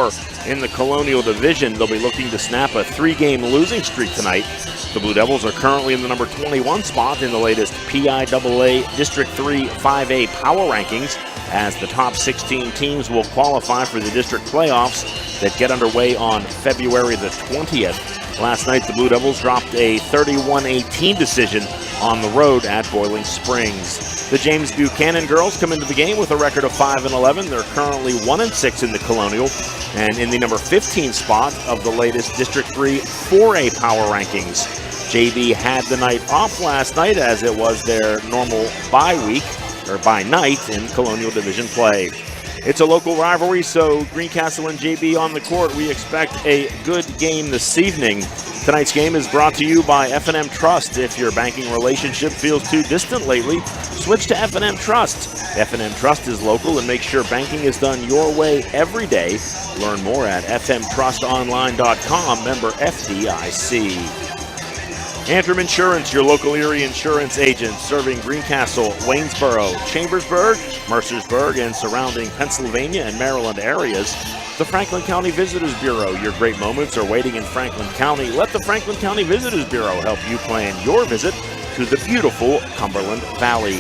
4 in the Colonial Division. They'll be looking to snap a 3-game losing streak tonight. The Blue Devils are currently in the number 21 spot in the latest PIAA District 3 5A Power Rankings, as the top 16 teams will qualify for the district playoffs that get underway on February the 20th. Last night, the Blue Devils dropped a 31-18 decision on the road at Boiling Springs. The James Buchanan girls come into the game with a record of 5-11. They're currently 1-6 in the Colonial and in the number 15 spot of the latest District 3 4A Power Rankings. JV had the night off last night, as it was their normal bye week, or bye night, in Colonial Division play. It's a local rivalry, so Greencastle and JB on the court. We expect a good game this evening. Tonight's game is brought to you by F&M Trust. If your banking relationship feels too distant lately, switch to F&M Trust. F&M Trust is local and makes sure banking is done your way every day. Learn more at fmtrustonline.com, member FDIC. Antrim Insurance, your local Erie insurance agent, serving Greencastle, Waynesboro, Chambersburg, Mercersburg, and surrounding Pennsylvania and Maryland areas. The Franklin County Visitors Bureau, your great moments are waiting in Franklin County. Let the Franklin County Visitors Bureau help you plan your visit to the beautiful Cumberland Valley.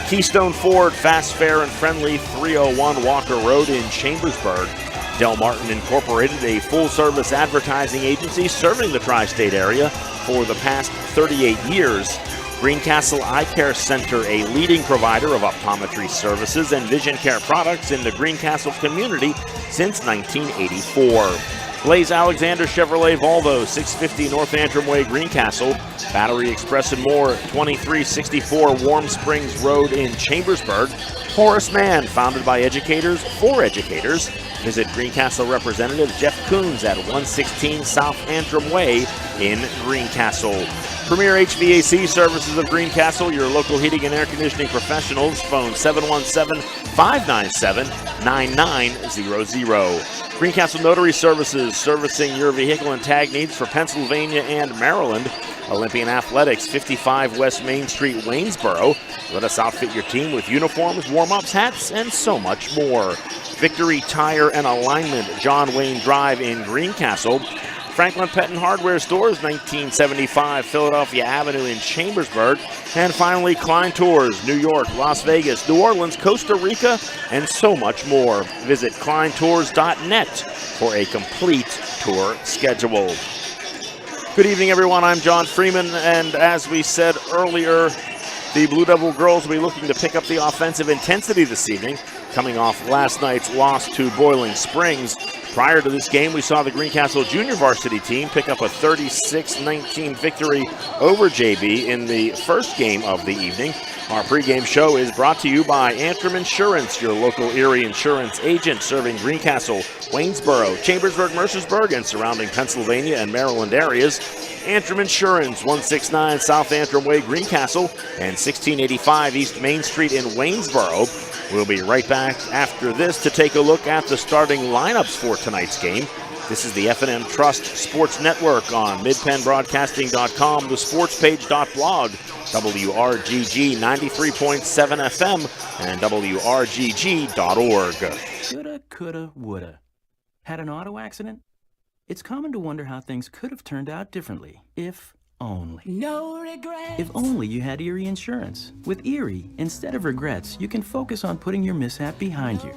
Keystone Ford, fast, fair, and friendly, 301 Walker Road in Chambersburg. Del Martin Incorporated, a full-service advertising agency serving the tri-state area for the past 38 years. Greencastle Eye Care Center, a leading provider of optometry services and vision care products in the Greencastle community since 1984. Blaze Alexander Chevrolet Volvo, 650 North Antrim Way, Greencastle. Battery Express and more, 2364 Warm Springs Road in Chambersburg. Horace Mann, founded by educators for educators. Visit Greencastle Representative Jeff Coons at 116 South Antrim Way in Greencastle. Premier HVAC Services of Greencastle, your local heating and air conditioning professionals. Phone 717-597-9900. Greencastle Notary Services, servicing your vehicle and tag needs for Pennsylvania and Maryland. Olympian Athletics, 55 West Main Street, Waynesboro. Let us outfit your team with uniforms, warm-ups, hats, and so much more. Victory Tire and Alignment, John Wayne Drive in Greencastle. Franklin Pet and Hardware Stores, 1975 Philadelphia Avenue in Chambersburg. And finally, Klein Tours, New York, Las Vegas, New Orleans, Costa Rica, and so much more. Visit kleintours.net for a complete tour schedule. Good evening, everyone. I'm John Freeman, and as we said earlier, the Blue Devil girls will be looking to pick up the offensive intensity this evening, coming off last night's loss to Boiling Springs. Prior to this game, we saw the Greencastle junior varsity team pick up a 36-19 victory over JB in the first game of the evening. Our pregame show is brought to you by Antrim Insurance, your local Erie insurance agent, serving Greencastle, Waynesboro, Chambersburg, Mercersburg, and surrounding Pennsylvania and Maryland areas. Antrim Insurance, 169 South Antrim Way, Greencastle, and 1685 East Main Street in Waynesboro. We'll be right back after this to take a look at the starting lineups for tonight's game. This is the F&M Trust Sports Network on midpennbroadcasting.com, the sportspage.blog, WRGG 93.7 FM, and WRGG.org. Shoulda, coulda, woulda. Had an auto accident? It's common to wonder how things could have turned out differently, if only. No regrets. If only you had Erie Insurance. With Erie, instead of regrets, you can focus on putting your mishap behind you.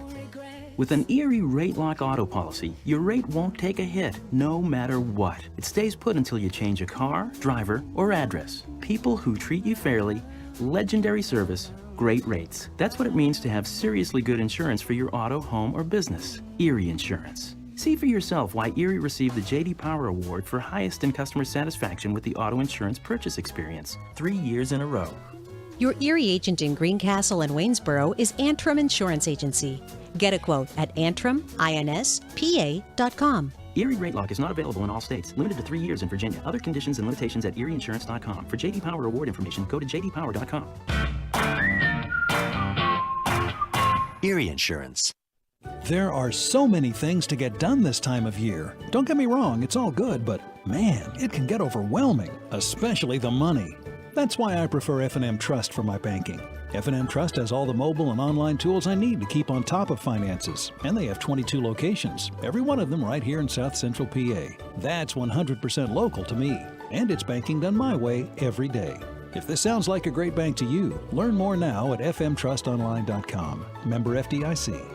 With an Erie Rate Lock auto policy, your rate won't take a hit, no matter what. It stays put until you change a car, driver, or address. People who treat you fairly, legendary service, great rates. That's what it means to have seriously good insurance for your auto, home, or business. Erie Insurance. See for yourself why Erie received the J.D. Power Award for highest in customer satisfaction with the auto insurance purchase experience, 3 years in a row. Your Erie agent in Greencastle and Waynesboro is Antrim Insurance Agency. Get a quote at antriminspa.com. Erie Rate Lock is not available in all states. Limited to 3 years in Virginia. Other conditions and limitations at erieinsurance.com. For J.D. Power Award information, go to jdpower.com. Erie Insurance. There are so many things to get done this time of year. Don't get me wrong, it's all good, but man, it can get overwhelming, especially the money. That's why I prefer F&M Trust for my banking. F&M Trust has all the mobile and online tools I need to keep on top of finances, and they have 22 locations, every one of them right here in South Central PA. That's 100% local to me, and it's banking done my way every day. If this sounds like a great bank to you, learn more now at fmtrustonline.com. Member FDIC.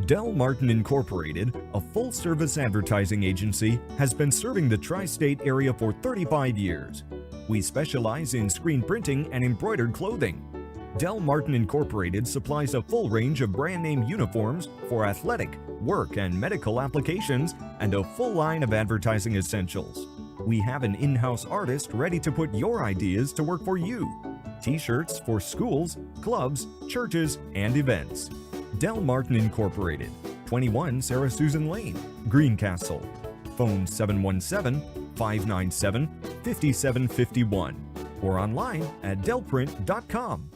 Del Martin Incorporated, a full-service advertising agency, has been serving the tri-state area for 35 years. We specialize in screen printing and embroidered clothing. Del Martin Incorporated supplies a full range of brand name uniforms for athletic, work, and medical applications, and a full line of advertising essentials. We have an in-house artist ready to put your ideas to work for you. T-shirts for schools, clubs, churches, and events. Del Martin Incorporated, 21 Sarah Susan Lane, Greencastle. Phone 717-597-5751 or online at delprint.com.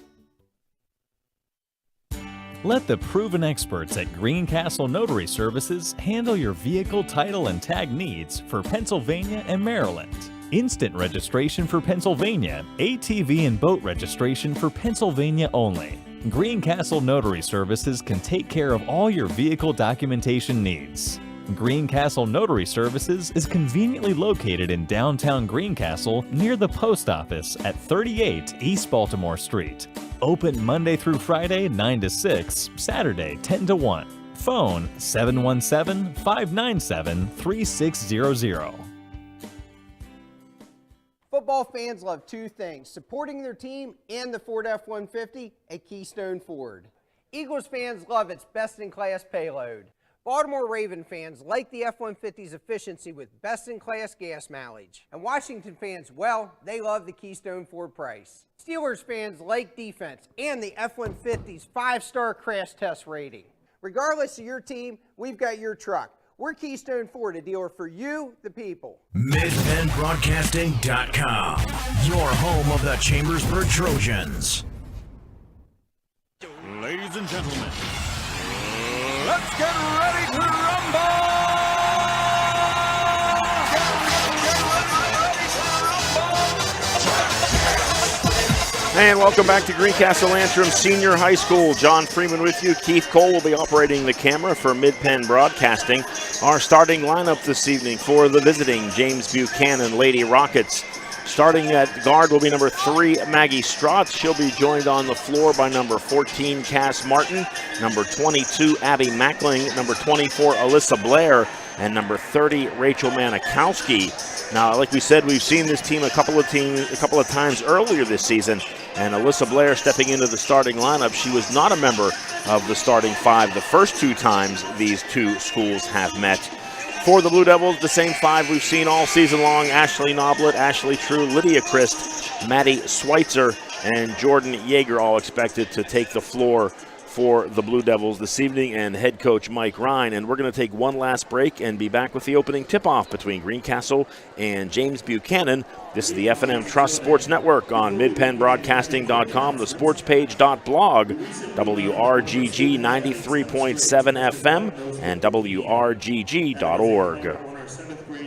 Let the proven experts at Greencastle Notary Services handle your vehicle title and tag needs for Pennsylvania and Maryland. Instant registration for Pennsylvania, ATV and boat registration for Pennsylvania only. Greencastle Notary Services can take care of all your vehicle documentation needs. Greencastle Notary Services is conveniently located in downtown Greencastle near the post office at 38 East Baltimore Street. Open Monday through Friday 9 to 6, Saturday 10 to 1. Phone 717-597-3600. Football fans love two things: supporting their team and the Ford F-150 at Keystone Ford. Eagles fans love its best-in-class payload. Baltimore Raven fans like the F-150's efficiency with best-in-class gas mileage. And Washington fans, well, they love the Keystone Ford price. Steelers fans like defense and the F-150's 5-star crash test rating. Regardless of your team, we've got your truck. We're Keystone Ford, a dealer for you, the people. MidPennBroadcasting.com, your home of the Chambersburg Trojans. Ladies and gentlemen, let's get ready to rumble! And welcome back to Greencastle Antrim Senior High School. John Freeman with you. Keith Cole will be operating the camera for Mid-Penn Broadcasting. Our starting lineup this evening for the visiting James Buchanan Lady Rockets. Starting at guard will be number 3, Maggie Strotz. She'll be joined on the floor by number 14, Cass Martin, number 22, Abby Mackling, number 24, Alyssa Blair, and number 30, Rachel Manikowski. Now, like we said, we've seen this team a couple of times earlier this season, and Alyssa Blair stepping into the starting lineup. She was not a member of the starting 5 the first 2 times these two schools have met. For the Blue Devils, the same 5 we've seen all season long: Ashley Noblet, Ashley True, Lydia Christ, Maddie Schweitzer, and Jordan Yeager, all expected to take the floor for the Blue Devils this evening, and head coach Mike Ryan. And we're going to take one last break and be back with the opening tip-off between Greencastle and James Buchanan. This is the F&M Trust Sports Network on MidPennBroadcasting.com, the sportspage.blog, WRGG 93.7 FM, and WRGG.org.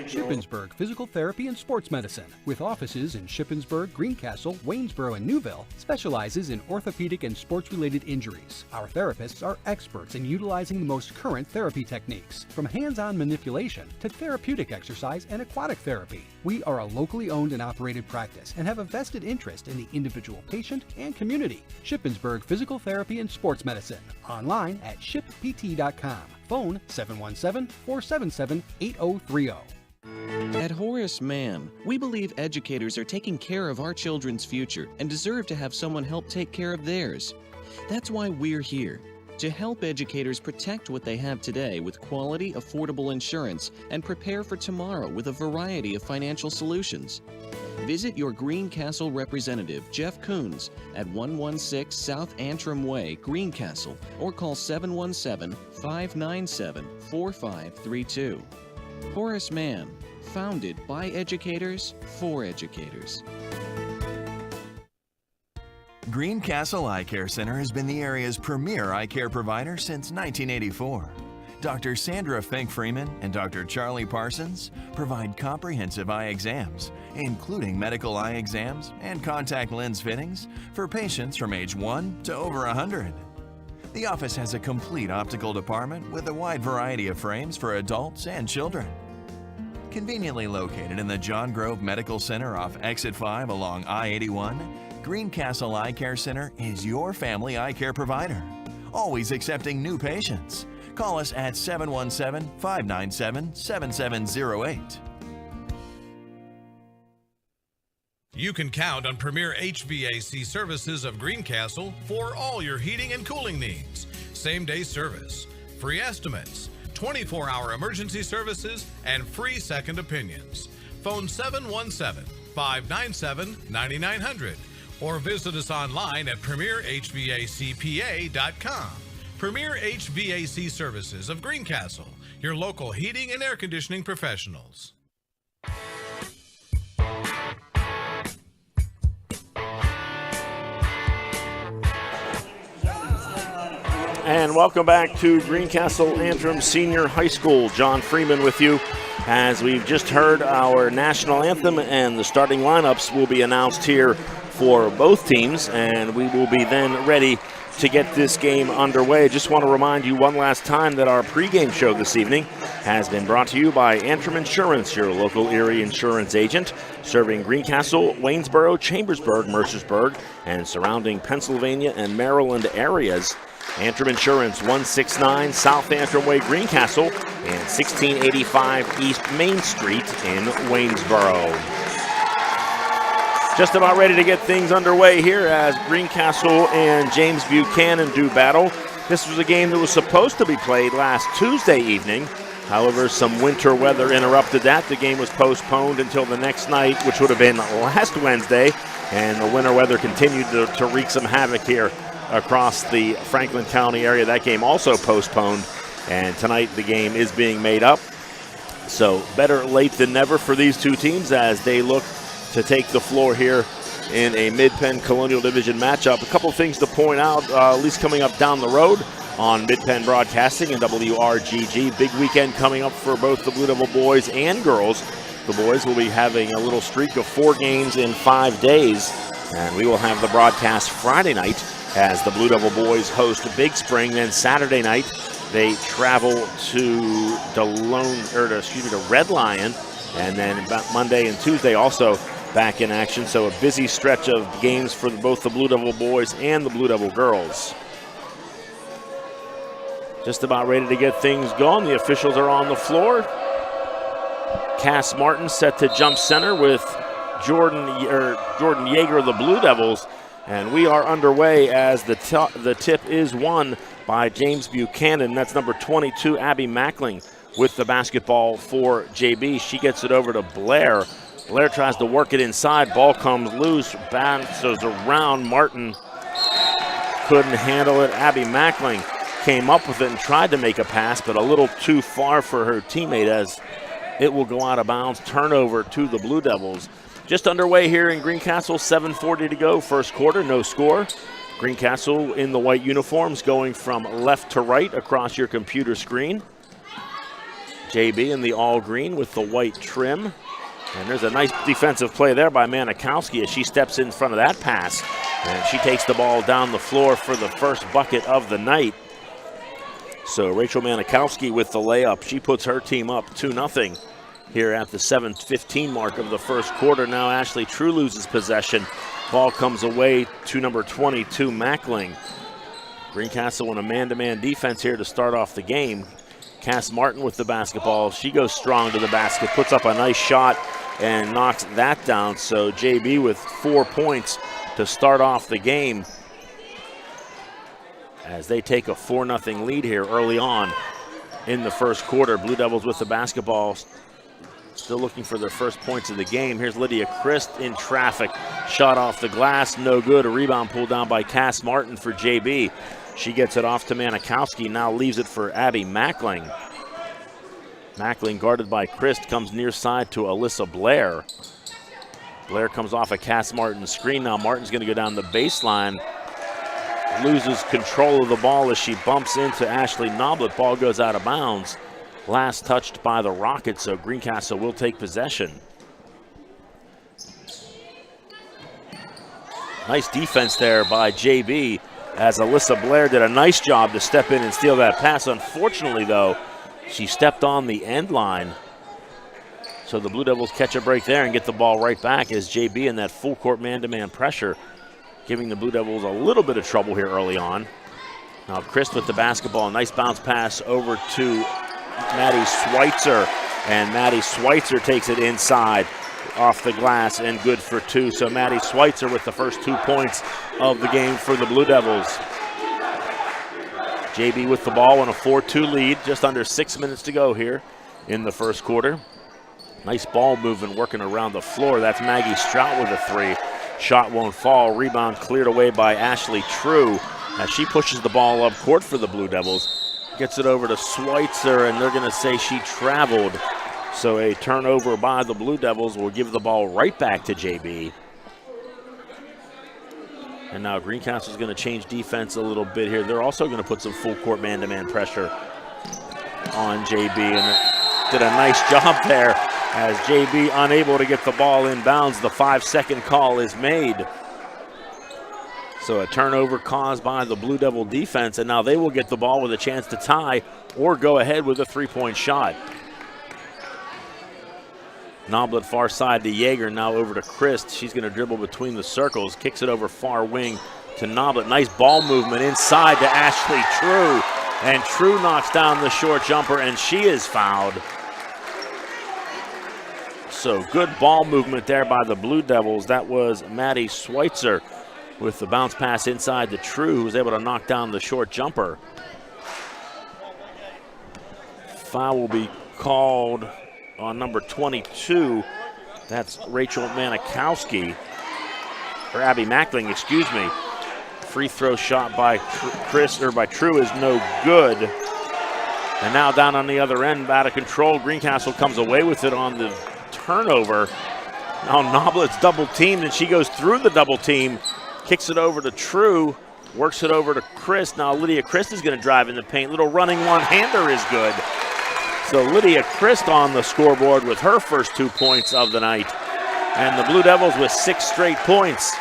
Shippensburg Physical Therapy and Sports Medicine, with offices in Shippensburg, Greencastle, Waynesboro, and Newville, specializes in orthopedic and sports-related injuries. Our therapists are experts in utilizing the most current therapy techniques, from hands-on manipulation to therapeutic exercise and aquatic therapy. We are a locally owned and operated practice and have a vested interest in the individual patient and community. Shippensburg Physical Therapy and Sports Medicine, online at shippt.com. Phone 717-477-8030. At Horace Mann, we believe educators are taking care of our children's future and deserve to have someone help take care of theirs. That's why we're here, to help educators protect what they have today with quality, affordable insurance and prepare for tomorrow with a variety of financial solutions. Visit your Greencastle representative, Jeff Coons, at 116 South Antrim Way, Greencastle, or call 717-597-4532. Horace Mann, founded by educators for educators. Greencastle Eye Care Center has been the area's premier eye care provider since 1984. Dr. Sandra Fink-Freeman and Dr. Charlie Parsons provide comprehensive eye exams, including medical eye exams and contact lens fittings for patients from age 1 to over 100. The office has a complete optical department with a wide variety of frames for adults and children. Conveniently located in the John Grove Medical Center off Exit 5 along I-81, Greencastle Eye Care Center is your family eye care provider, always accepting new patients. Call us at 717-597-7708. You can count on Premier HVAC Services of Greencastle for all your heating and cooling needs. Same-day service, free estimates, 24-hour emergency services, and free second opinions. Phone 717-597-9900 or visit us online at premierhvacpa.com. Premier HVAC Services of Greencastle, your local heating and air conditioning professionals. And welcome back to Greencastle Antrim Senior High School. John Freeman with you as we've just heard our national anthem, and the starting lineups will be announced here for both teams, and we will be then ready to get this game underway. Just want to remind you one last time that our pregame show this evening has been brought to you by Antrim Insurance, your local Erie insurance agent, serving Greencastle, Waynesboro, Chambersburg, Mercersburg, and surrounding Pennsylvania and Maryland areas. Antrim Insurance, 169 South Antrim Way, Greencastle, and 1685 East Main Street in Waynesboro. Just about ready to get things underway here as Greencastle and James Buchanan do battle. This was a game that was supposed to be played last Tuesday evening. However, some winter weather interrupted that. The game was postponed until the next night, which would have been last Wednesday, and the winter weather continued to wreak some havoc here across the Franklin County area. That game also postponed, and tonight the game is being made up. So better late than never for these two teams as they look to take the floor here in a Mid-Penn Colonial Division matchup. A couple things to point out, at least coming up down the road on Mid-Penn Broadcasting and WRGG. Big weekend coming up for both the Blue Devil boys and girls. The boys will be having a little streak of 4 games in 5 days, and we will have the broadcast Friday night as the Blue Devil boys host Big Spring. Then Saturday night they travel to to Red Lion, and then Monday and Tuesday also back in action. So a busy stretch of games for both the Blue Devil boys and the Blue Devil girls. Just about ready to get things going. The officials are on the floor. Cass Martin set to jump center with Jordan Yeager of the Blue Devils. And we are underway as the tip is won by James Buchanan. That's number 22, Abby Mackling, with the basketball for JB. She gets it over to Blair. Blair tries to work it inside. Ball comes loose, bounces around. Martin couldn't handle it. Abby Mackling came up with it and tried to make a pass, but a little too far for her teammate as it will go out of bounds. Turnover to the Blue Devils. Just underway here in Greencastle, 7:40 to go, first quarter, no score. Greencastle in the white uniforms going from left to right across your computer screen. JB in the all green with the white trim. And there's a nice defensive play there by Manikowski as she steps in front of that pass. And she takes the ball down the floor for the first bucket of the night. So Rachel Manikowski with the layup. She puts her team up 2-0 here at the 7:15 mark of the first quarter. Now Ashley True loses possession. Ball comes away to number 22, Mackling. Greencastle in a man-to-man defense here to start off the game. Cass Martin with the basketball. She goes strong to the basket, puts up a nice shot and knocks that down. So JB with 4 points to start off the game as they take a 4-0 lead here early on in the first quarter. Blue Devils with the basketball, still looking for their first points of the game. Here's Lydia Christ in traffic. Shot off the glass, no good. A rebound pulled down by Cass Martin for JB. She gets it off to Manikowski, now leaves it for Abby Mackling. Mackling guarded by Christ, comes near side to Alyssa Blair. Blair comes off a Cass Martin screen. Now Martin's going to go down the baseline. loses control of the ball as she bumps into Ashley Noblet. Ball goes out of bounds. Last touched by the Rockets, so Greencastle will take possession. Nice defense there by JB as Alyssa Blair did a nice job to step in and steal that pass. Unfortunately, though, she stepped on the end line. So the Blue Devils catch a break there and get the ball right back as JB in that full court man-to-man pressure, giving the Blue Devils a little bit of trouble here early on. Now Christ with the basketball, nice bounce pass over to Maddie Schweitzer, and Maddie Schweitzer takes it inside off the glass and good for two. So Maddie Schweitzer with the first 2 points of the game for the Blue Devils. JB with the ball in a 4-2 lead, just under 6 minutes to go here in the first quarter. Nice ball movement working around the floor. That's Maggie Strout with a three. Shot won't fall. Rebound cleared away by Ashley True as she pushes the ball up court for the Blue Devils. Gets it over to Schweitzer, and they're going to say she traveled. So a turnover by the Blue Devils will give the ball right back to JB. And now Greencastle's going to change defense a little bit here. They're also going to put some full court man-to-man pressure on JB, and did a nice job there as JB unable to get the ball inbounds. The 5-second call is made. So a turnover caused by the Blue Devil defense, and now they will get the ball with a chance to tie or go ahead with a three-point shot. Noblet far side to Yeager, now over to Christ. She's going to dribble between the circles, kicks it over far wing to Noblet. Nice ball movement inside to Ashley True, and True knocks down the short jumper, and she is fouled. So good ball movement there by the Blue Devils. That was Maddie Schweitzer with the bounce pass inside to True, who was able to knock down the short jumper. Foul will be called on number 22. That's Rachel Manikowski, or Abby Mackling, excuse me. Free throw shot by True is no good. And now down on the other end, out of control. Greencastle comes away with it on the turnover. Now Noblet's double teamed, and she goes through the double team, kicks it over to True, works it over to Chris. Now Lydia Christ is going to drive in the paint. Little running one-hander is good. So Lydia Christ on the scoreboard with her first 2 points of the night. And the Blue Devils with 6 straight points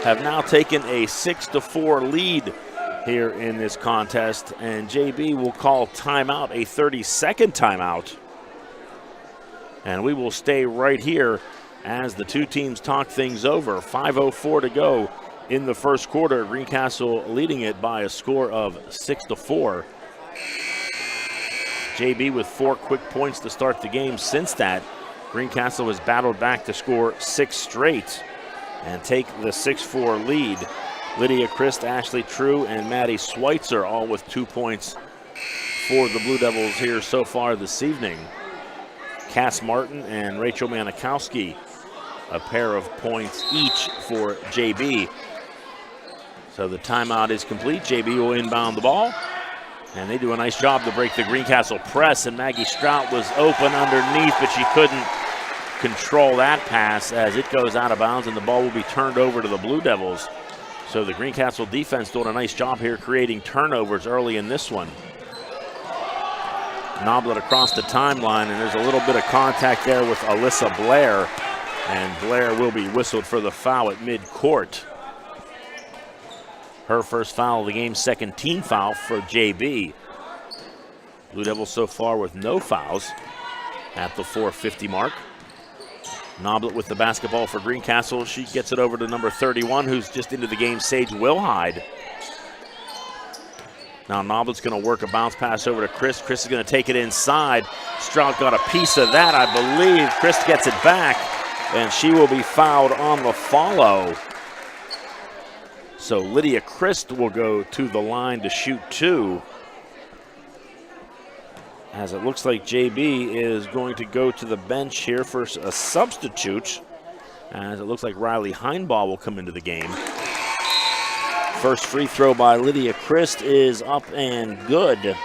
have now taken a 6-4 lead here in this contest. And JB will call timeout, a 30-second timeout. And we will stay right here as the two teams talk things over. 5:04 to go in the first quarter. Greencastle leading it by a score of 6-4. JB with 4 quick points to start the game. Since that, Greencastle has battled back to score 6 straight and take the 6-4 lead. Lydia Christ, Ashley True, and Maddie Schweitzer all with 2 points for the Blue Devils here so far this evening. Cass Martin and Rachel Manikowski, a pair of points each for JB. So the timeout is complete. JB will inbound the ball, and they do a nice job to break the Greencastle press, and Maggie Strout was open underneath, but she couldn't control that pass as it goes out of bounds, and the ball will be turned over to the Blue Devils. So the Greencastle defense doing a nice job here creating turnovers early in this one. Noblet across the timeline, and there's a little bit of contact there with Alyssa Blair, and Blair will be whistled for the foul at midcourt. Her first foul of the game, second team foul for JB. Blue Devils so far with no fouls at the 4:50 mark. Noblet with the basketball for Greencastle. She gets it over to number 31, who's just into the game, Sage Wilhide. Now Noblet's going to work a bounce pass over to Chris. Chris is going to take it inside. Strout got a piece of that, I believe. Chris gets it back, and she will be fouled on the follow. So Lydia Christ will go to the line to shoot 2. As it looks like JB is going to go to the bench here for a substitute. As it looks like Riley Heinbaugh will come into the game. First free throw by Lydia Christ is up and good.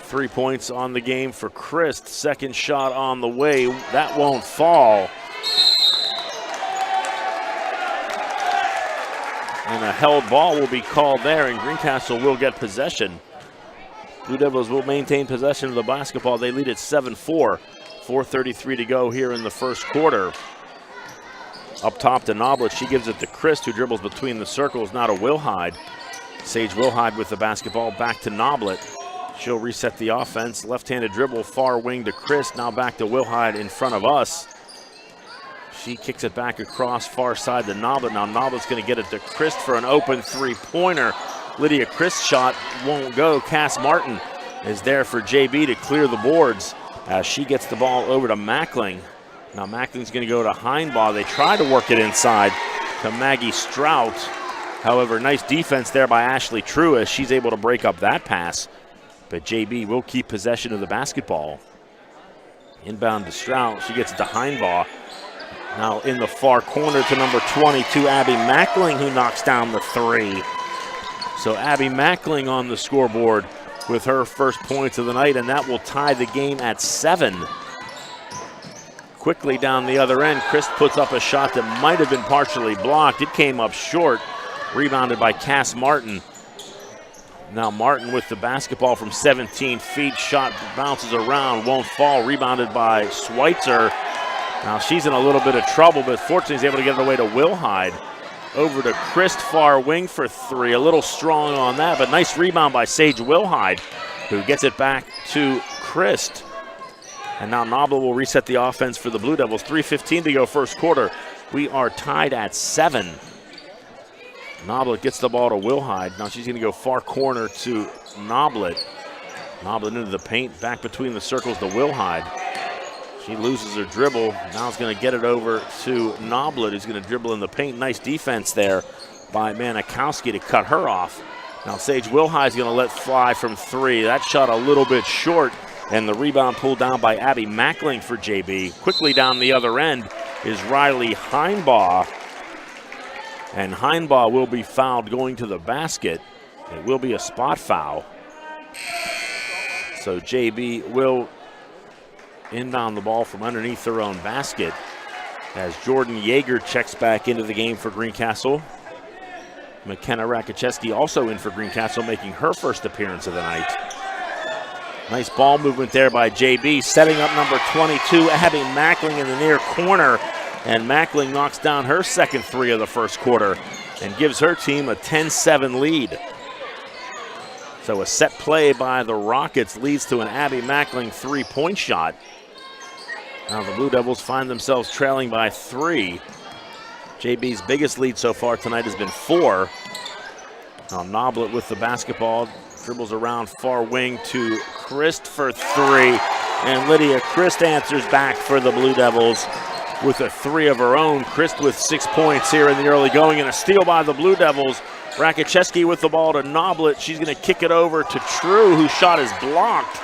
3 points on the game for Christ. Second shot on the way. That won't fall. And a held ball will be called there, and Greencastle will get possession. Blue Devils will maintain possession of the basketball. They lead at 7-4. 4:33 to go here in the first quarter. Up top to Noblet. She gives it to Christ, who dribbles between the circles. Now to Wilhide. Sage Wilhide with the basketball. Back to Noblet. She'll reset the offense. Left-handed dribble, far wing to Christ. Now back to Wilhide in front of us. She kicks it back across far side to Noblet. Now Noblet's going to get it to Christ for an open three-pointer. Lydia Christ's shot won't go. Cass Martin is there for JB to clear the boards as she gets the ball over to Mackling. Now Mackling's going to go to Heinbaugh. They try to work it inside to Maggie Strout. However, nice defense there by Ashley Truish. She's able to break up that pass. But JB will keep possession of the basketball. Inbound to Strout. She gets it to Heinbaugh. Now in the far corner to number 22, Abby Mackling, who knocks down the three. So Abby Mackling on the scoreboard with her first points of the night, and that will tie the game at 7. Quickly down the other end, Christ puts up a shot that might have been partially blocked. It came up short, rebounded by Cass Martin. Now Martin with the basketball from 17 feet. Shot bounces around, won't fall. Rebounded by Schweitzer. Now she's in a little bit of trouble, but fortunately is able to get it away to Wilhide. Over to Christ, far wing for three. A little strong on that, but nice rebound by Sage Wilhide, who gets it back to Christ. And now Noblet will reset the offense for the Blue Devils. 3:15 to go first quarter. We are tied at 7. Noblet gets the ball to Wilhide. Now she's going to go far corner to Noblet. Noblet into the paint, back between the circles to Wilhide. She loses her dribble. Now is going to get it over to Noblet, who's going to dribble in the paint. Nice defense there by Manikowski to cut her off. Now Sage Wilhide is going to let fly from three. That shot a little bit short, and the rebound pulled down by Abby Mackling for JB. Quickly down the other end is Riley Heinbaugh. And Heinbaugh will be fouled going to the basket. It will be a spot foul. So JB will inbound the ball from underneath their own basket as Jordan Yeager checks back into the game for Greencastle. McKenna Rakicheski also in for Greencastle, making her first appearance of the night. Nice ball movement there by JB, setting up number 22, Abby Mackling in the near corner. And Mackling knocks down her second three of the first quarter and gives her team a 10-7 lead. So a set play by the Rockets leads to an Abby Mackling three-point shot. Now the Blue Devils find themselves trailing by 3. JB's biggest lead so far tonight has been 4. Now Noblet with the basketball, dribbles around far wing to Christ for 3. And Lydia Christ answers back for the Blue Devils with a 3 of her own. Christ with 6 points here in the early going, and a steal by the Blue Devils. Rakicheski with the ball to Noblet. She's going to kick it over to True, whose shot is blocked.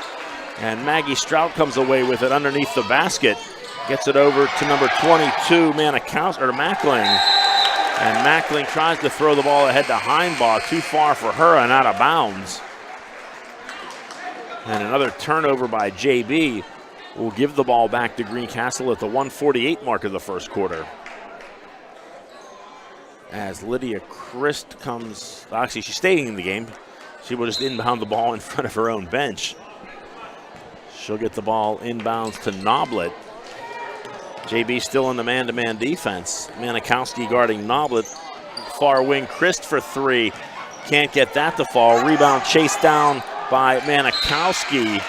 And Maggie Strout comes away with it underneath the basket. Gets it over to number 22, Mackling. And Mackling tries to throw the ball ahead to Heinbaugh. Too far for her and out of bounds. And another turnover by JB will give the ball back to Greencastle at the 1:48 mark of the first quarter. As Lydia Christ comes, actually she's staying in the game. She will just inbound the ball in front of her own bench. She'll get the ball inbounds to Noblet. JB still in the man-to-man defense. Manikowski guarding Noblet. Far wing, Christ for 3. Can't get that to fall. Rebound chased down by Manikowski.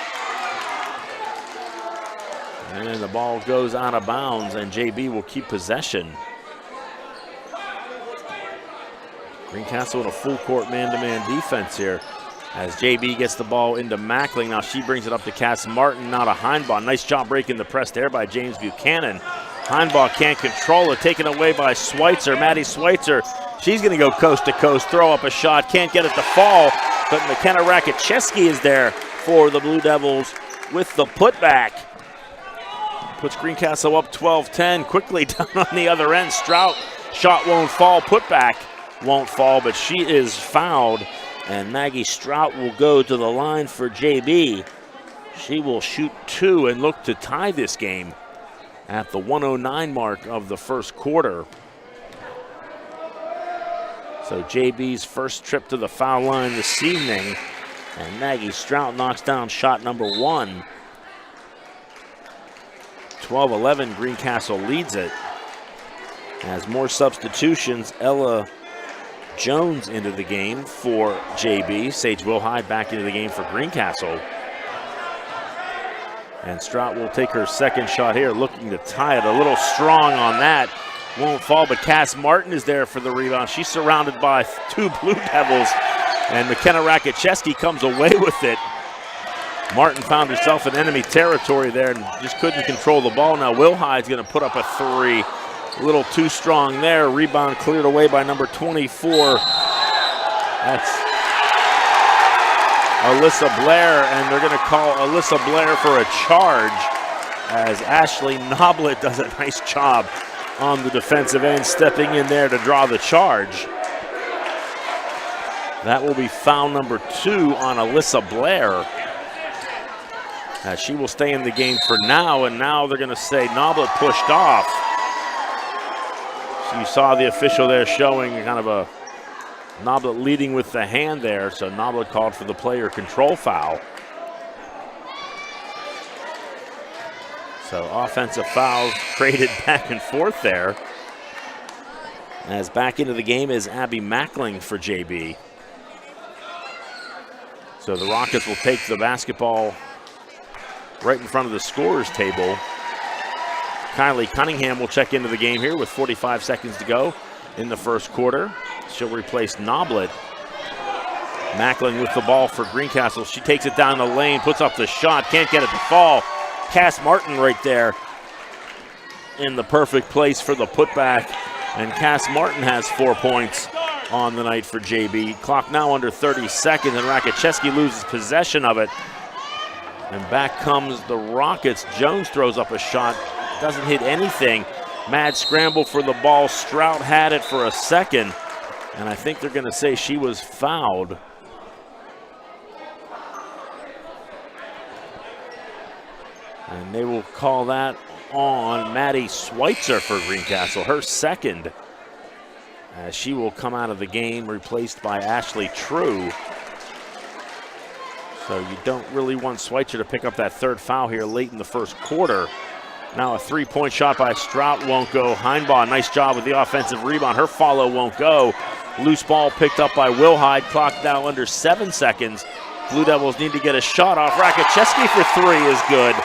And then the ball goes out of bounds, and JB will keep possession. Greencastle in a full-court man-to-man defense here as JB gets the ball into Mackling. Now she brings it up to Cass Martin, now to Heinbaugh. Nice job breaking the press there by James Buchanan. Heinbaugh can't control it, taken away by Schweitzer. Maddie Schweitzer, she's going to go coast to coast, throw up a shot, can't get it to fall, but McKenna Rakicheski is there for the Blue Devils with the putback. Puts Greencastle up 12-10. Quickly down on the other end, Strout, shot won't fall, putback won't fall, but she is fouled. And Maggie Strout will go to the line for JB. She will shoot 2 and look to tie this game at the 1:09 mark of the first quarter. So JB's first trip to the foul line this evening, and Maggie Strout knocks down shot number 1. 12-11, Greencastle leads it. As more substitutions, Ella Jones into the game for JB. Sage Wilhide back into the game for Greencastle. And Strout will take her second shot here, looking to tie it. A little strong on that. Won't fall, but Cass Martin is there for the rebound. She's surrounded by 2 Blue Devils, and McKenna Rakicheski comes away with it. Martin found herself in enemy territory there and just couldn't control the ball. Now Wilhide's going to put up a 3. A little too strong there. Rebound cleared away by number 24. That's Alyssa Blair, and they're going to call Alyssa Blair for a charge as Ashley Noblet does a nice job on the defensive end, stepping in there to draw the charge. That will be foul number 2 on Alyssa Blair. As she will stay in the game for now, and now they're going to say Noblet pushed off. So you saw the official there showing kind of a Noblet leading with the hand there, so Noblet called for the player control foul. So offensive fouls traded back and forth there. As back into the game is Abby Mackling for JB. So the Rockets will take the basketball right in front of the scorer's table. Kylie Cunningham will check into the game here with 45 seconds to go in the first quarter. She'll replace Noblet. Mackling with the ball for Greencastle. She takes it down the lane, puts up the shot, can't get it to fall. Cass Martin right there in the perfect place for the putback. And Cass Martin has 4 points on the night for JB. Clock now under 30 seconds, and Rakicheski loses possession of it. And back comes the Rockets. Jones throws up a shot, doesn't hit anything. Mad scramble for the ball. Strout had it for a second, and I think they're going to say she was fouled. And they will call that on Maddie Schweitzer for Greencastle, her second. As she will come out of the game, replaced by Ashley True. So you don't really want Schweitzer to pick up that third foul here late in the first quarter. Now a 3-point shot by Strout won't go. Heinbaugh, nice job with the offensive rebound. Her follow won't go. Loose ball picked up by Wilhide. Clock now under 7 seconds. Blue Devils need to get a shot off. Rakicheski for 3 is good.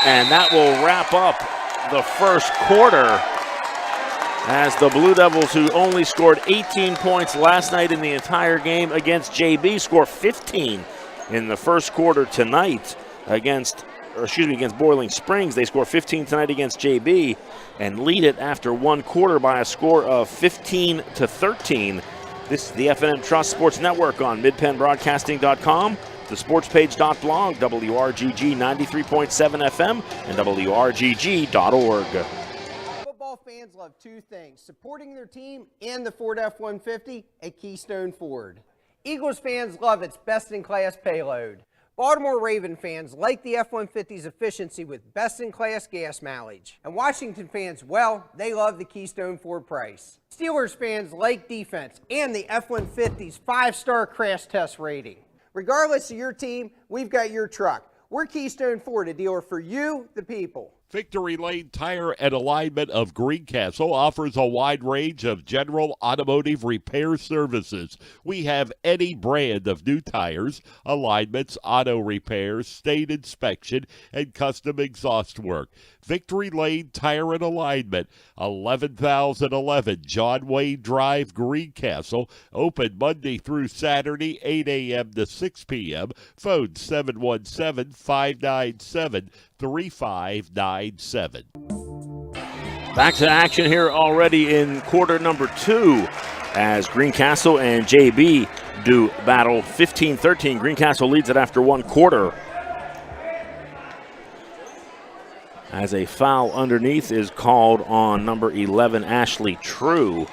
And that will wrap up the first quarter as the Blue Devils, who only scored 18 points last night in the entire game against JB, score 15 in the first quarter tonight against Boiling Springs. They score 15 tonight against JB and lead it after 1 quarter by a score of 15-13. This is the FNM Trust Sports Network on midpennbroadcasting.com, thesportspage.blog, WRGG 93.7 FM, and WRGG.org. Football fans love 2 things: supporting their team and the Ford F-150 at Keystone Ford. Eagles fans love its best-in-class payload. Baltimore Raven fans like the F-150's efficiency with best-in-class gas mileage. And Washington fans, well, they love the Keystone Ford price. Steelers fans like defense and the F-150's 5-star crash test rating. Regardless of your team, we've got your truck. We're Keystone Ford, a dealer for you, the people. Victory Lane Tire and Alignment of Greencastle offers a wide range of general automotive repair services. We have any brand of new tires, alignments, auto repairs, stain inspection, and custom exhaust work. Victory Lane Tire and Alignment, 11,011 John Wayne Drive, Greencastle. Open Monday through Saturday, 8 a.m. to 6 p.m. Phone 717-597-3597. Back to action here already in quarter number 2 as Greencastle and JB do battle 15-13. Greencastle leads it after 1 quarter. As a foul underneath is called on number 11, Ashley True.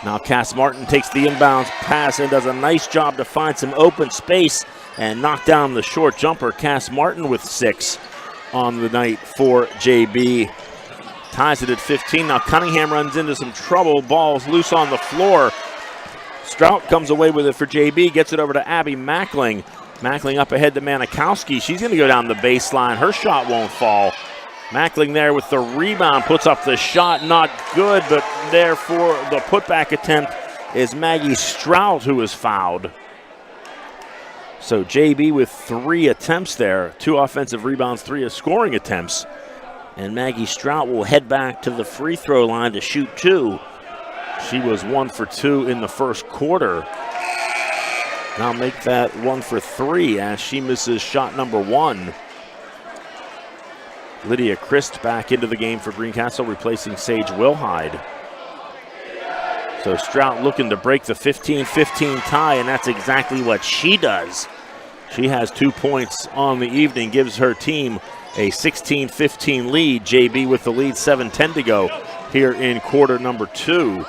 Now Cass Martin takes the inbounds pass and does a nice job to find some open space and knock down the short jumper. Cass Martin with 6 on the night for JB. ties it at 15. Now Cunningham runs into some trouble. Ball's loose on the floor. Strout comes away with it for JB, gets it over to Abby Mackling. Mackling up ahead to Manikowski. She's going to go down the baseline. Her shot won't fall. Mackling there with the rebound, puts up the shot, not good, but therefore the putback attempt is Maggie Strout, who is fouled. So JB with 3 attempts there, 2 offensive rebounds, 3 scoring attempts. And Maggie Strout will head back to the free throw line to shoot 2. She was 1 for 2 in the first quarter. Now make that 1 for 3 as she misses shot number 1. Lydia Christ back into the game for Greencastle, replacing Sage Wilhide. So Strout looking to break the 15-15 tie, and that's exactly what she does. She has 2 points on the evening, gives her team a 16-15 lead. JB with the lead, 7:10 to go here in quarter number 2.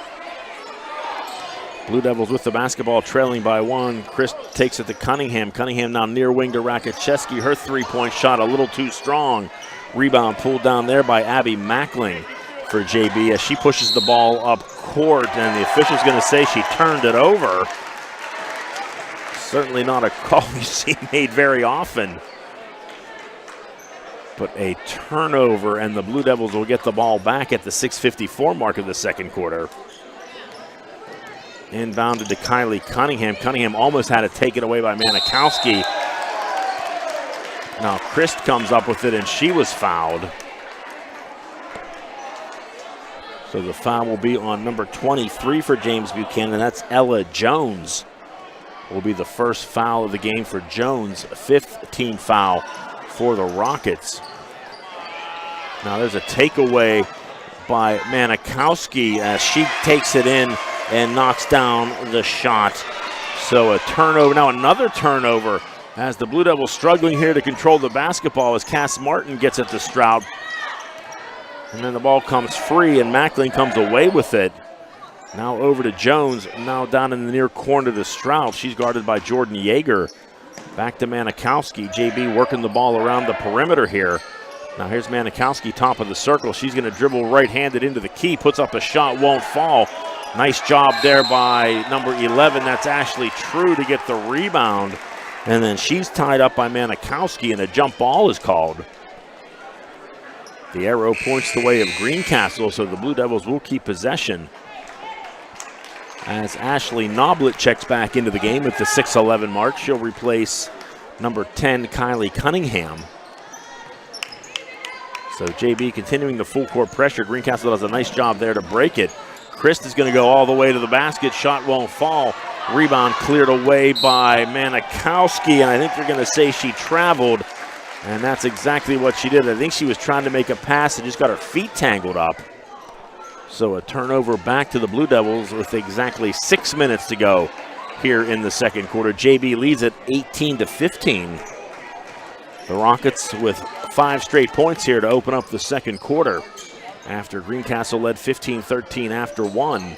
Blue Devils with the basketball, trailing by 1. Chris takes it to Cunningham. Cunningham now near wing to Rakocheski. Her three-point shot a little too strong. Rebound pulled down there by Abby Mackling for JB as she pushes the ball up court, and the official's going to say she turned it over. Certainly not a call you see made very often. But a turnover, and the Blue Devils will get the ball back at the 6:54 mark of the second quarter. Inbounded to Kylie Cunningham. Cunningham almost had it taken away by Manikowski. Now Christ comes up with it, and she was fouled. So the foul will be on number 23 for James Buchanan. That's Ella Jones. Will be the first foul of the game for Jones. 5th team foul for the Rockets. Now there's a takeaway by Manikowski as she takes it in and knocks down the shot. So a turnover, now another turnover as the Blue Devils struggling here to control the basketball as Cass Martin gets it to Strout. And then the ball comes free and Mackling comes away with it. Now over to Jones, now down in the near corner to Strout. She's guarded by Jordan Yeager. Back to Manikowski. JB working the ball around the perimeter here. Now here's Manikowski, top of the circle. She's going to dribble right-handed into the key, puts up a shot, won't fall. Nice job there by number 11. That's Ashley True to get the rebound. And then she's tied up by Manikowski, and a jump ball is called. The arrow points the way of Greencastle, so the Blue Devils will keep possession. As Ashley Noblet checks back into the game at the 6:11 mark, she'll replace number 10, Kylie Cunningham. So JB continuing the full court pressure. Greencastle does a nice job there to break it. Christ is going to go all the way to the basket. Shot won't fall. Rebound cleared away by Manikowski, and I think they're going to say she traveled, and that's exactly what she did. I think she was trying to make a pass and just got her feet tangled up. So a turnover back to the Blue Devils with exactly 6 minutes to go here in the second quarter. JB leads at 18-15. The Rockets with 5 straight points here to open up the second quarter after Greencastle led 15-13 after 1.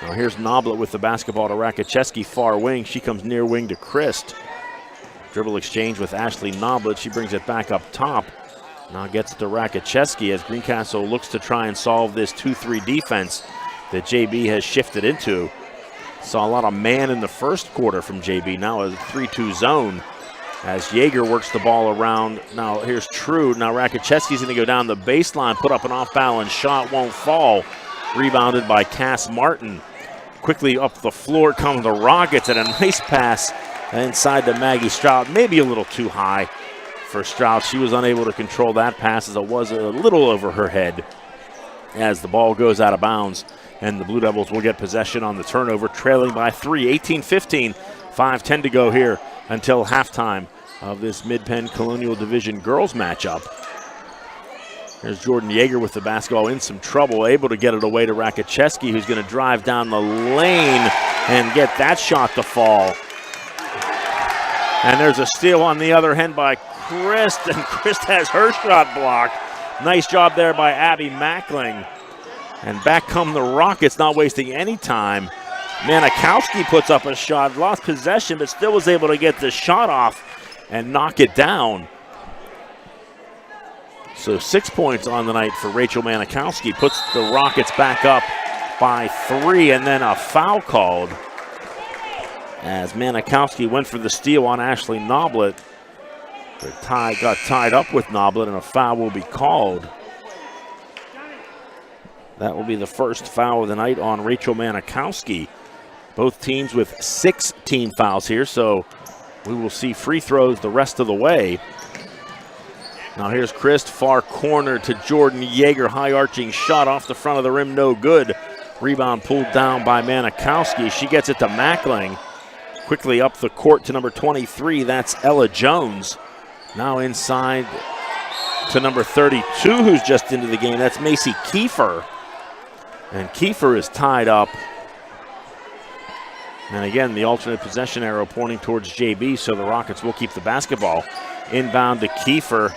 Now here's Noblet with the basketball to Rakocheski, far wing. She comes near wing to Christ. Dribble exchange with Ashley Noblet. She brings it back up top. Now gets it to Rakocheski as Greencastle looks to try and solve this 2-3 defense that JB has shifted into. Saw a lot of man in the first quarter from JB. Now a 3-2 zone as Yeager works the ball around. Now here's True. Now Rakocheski's going to go down the baseline, put up an off-balance shot, won't fall. Rebounded by Cass Martin. Quickly up the floor comes the Rockets, and a nice pass inside to Maggie Strout. Maybe a little too high for Strout. She was unable to control that pass as it was a little over her head as the ball goes out of bounds, and the Blue Devils will get possession on the turnover, trailing by 3, 18-15, 5:10 to go here until halftime of this Mid-Penn Colonial Division girls matchup. There's Jordan Yeager with the basketball in some trouble, able to get it away to Rakocheski, who's going to drive down the lane and get that shot to fall. And there's a steal on the other end by Christ, and Christ has her shot blocked. Nice job there by Abby Mackling. And back come the Rockets, not wasting any time. Manikowski puts up a shot, lost possession, but still was able to get the shot off and knock it down. So 6 points on the night for Rachel Manikowski. Puts the Rockets back up by 3, and then a foul called as Manikowski went for the steal on Ashley Noblet. Got tied up with Noblet, and a foul will be called. That will be the first foul of the night on Rachel Manikowski. Both teams with 6 team fouls here, so we will see free throws the rest of the way. Now here's Christ, far corner to Jordan Yeager. High arching shot off the front of the rim, no good. Rebound pulled down by Manikowski. She gets it to Mackling. Quickly up the court to number 23, that's Ella Jones. Now inside to number 32, who's just into the game. That's Macy Kiefer. And Kiefer is tied up. And again, the alternate possession arrow pointing towards JB, so the Rockets will keep the basketball. Inbound to Kiefer.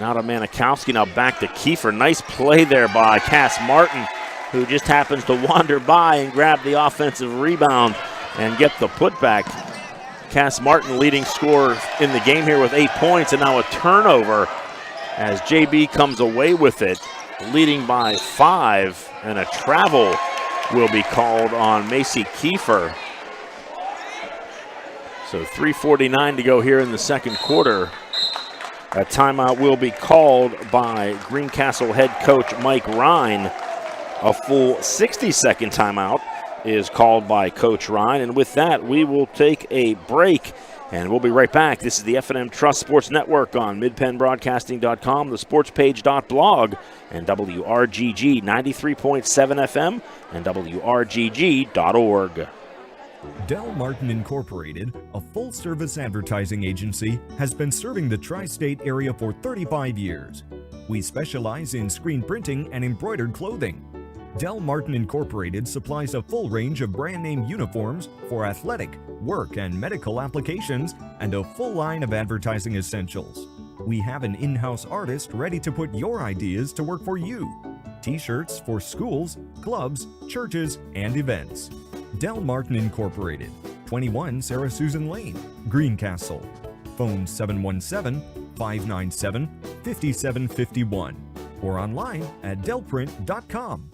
Now to Manikowski, now back to Kiefer. Nice play there by Cass Martin, who just happens to wander by and grab the offensive rebound and get the putback. Cass Martin leading scorer in the game here with 8 points, and now a turnover as JB comes away with it, leading by 5, and a travel will be called on Macy Kiefer. So 3:49 to go here in the second quarter. A timeout will be called by Greencastle head coach Mike Ryan. A full 60-second timeout is called by Coach Ryan. And with that, we will take a break, and we'll be right back. This is the F&M Trust Sports Network on midpennbroadcasting.com, the sportspage.blog, and WRGG 93.7 FM and WRGG.org. Del Martin Incorporated, a full-service advertising agency, has been serving the tri-state area for 35 years. We specialize in screen printing and embroidered clothing. Del Martin Incorporated supplies a full range of brand name uniforms for athletic, work, and medical applications, and a full line of advertising essentials. We have an in-house artist ready to put your ideas to work for you. T-shirts for schools, clubs, churches, and events. Del Martin Incorporated, 21 Sarah Susan Lane, Greencastle. Phone 717-597-5751 or online at delprint.com.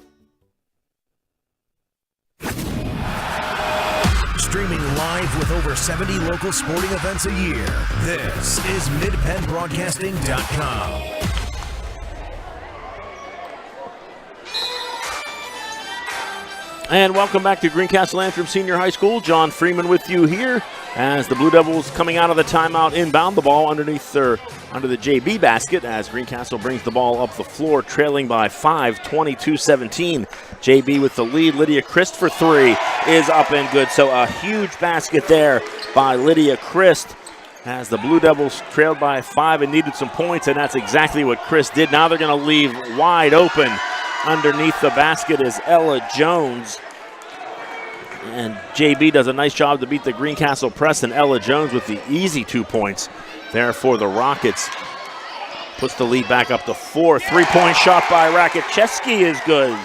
Streaming live with over 70 local sporting events a year. This is midpennbroadcasting.com. And welcome back to Greencastle Antrim Senior High School. John Freeman with you here as the Blue Devils coming out of the timeout inbound, the ball under the JB basket as Greencastle brings the ball up the floor, trailing by 5, 22-17. JB with the lead. Lydia Christ for 3 is up and good. So a huge basket there by Lydia Christ as the Blue Devils trailed by 5 and needed some points, and that's exactly what Christ did. Now they're going to leave wide open. Underneath the basket is Ella Jones. And JB does a nice job to beat the Greencastle press, and Ella Jones with the easy 2 points there for the Rockets. Puts the lead back up to 4. 3-point shot by Rakicheski is good.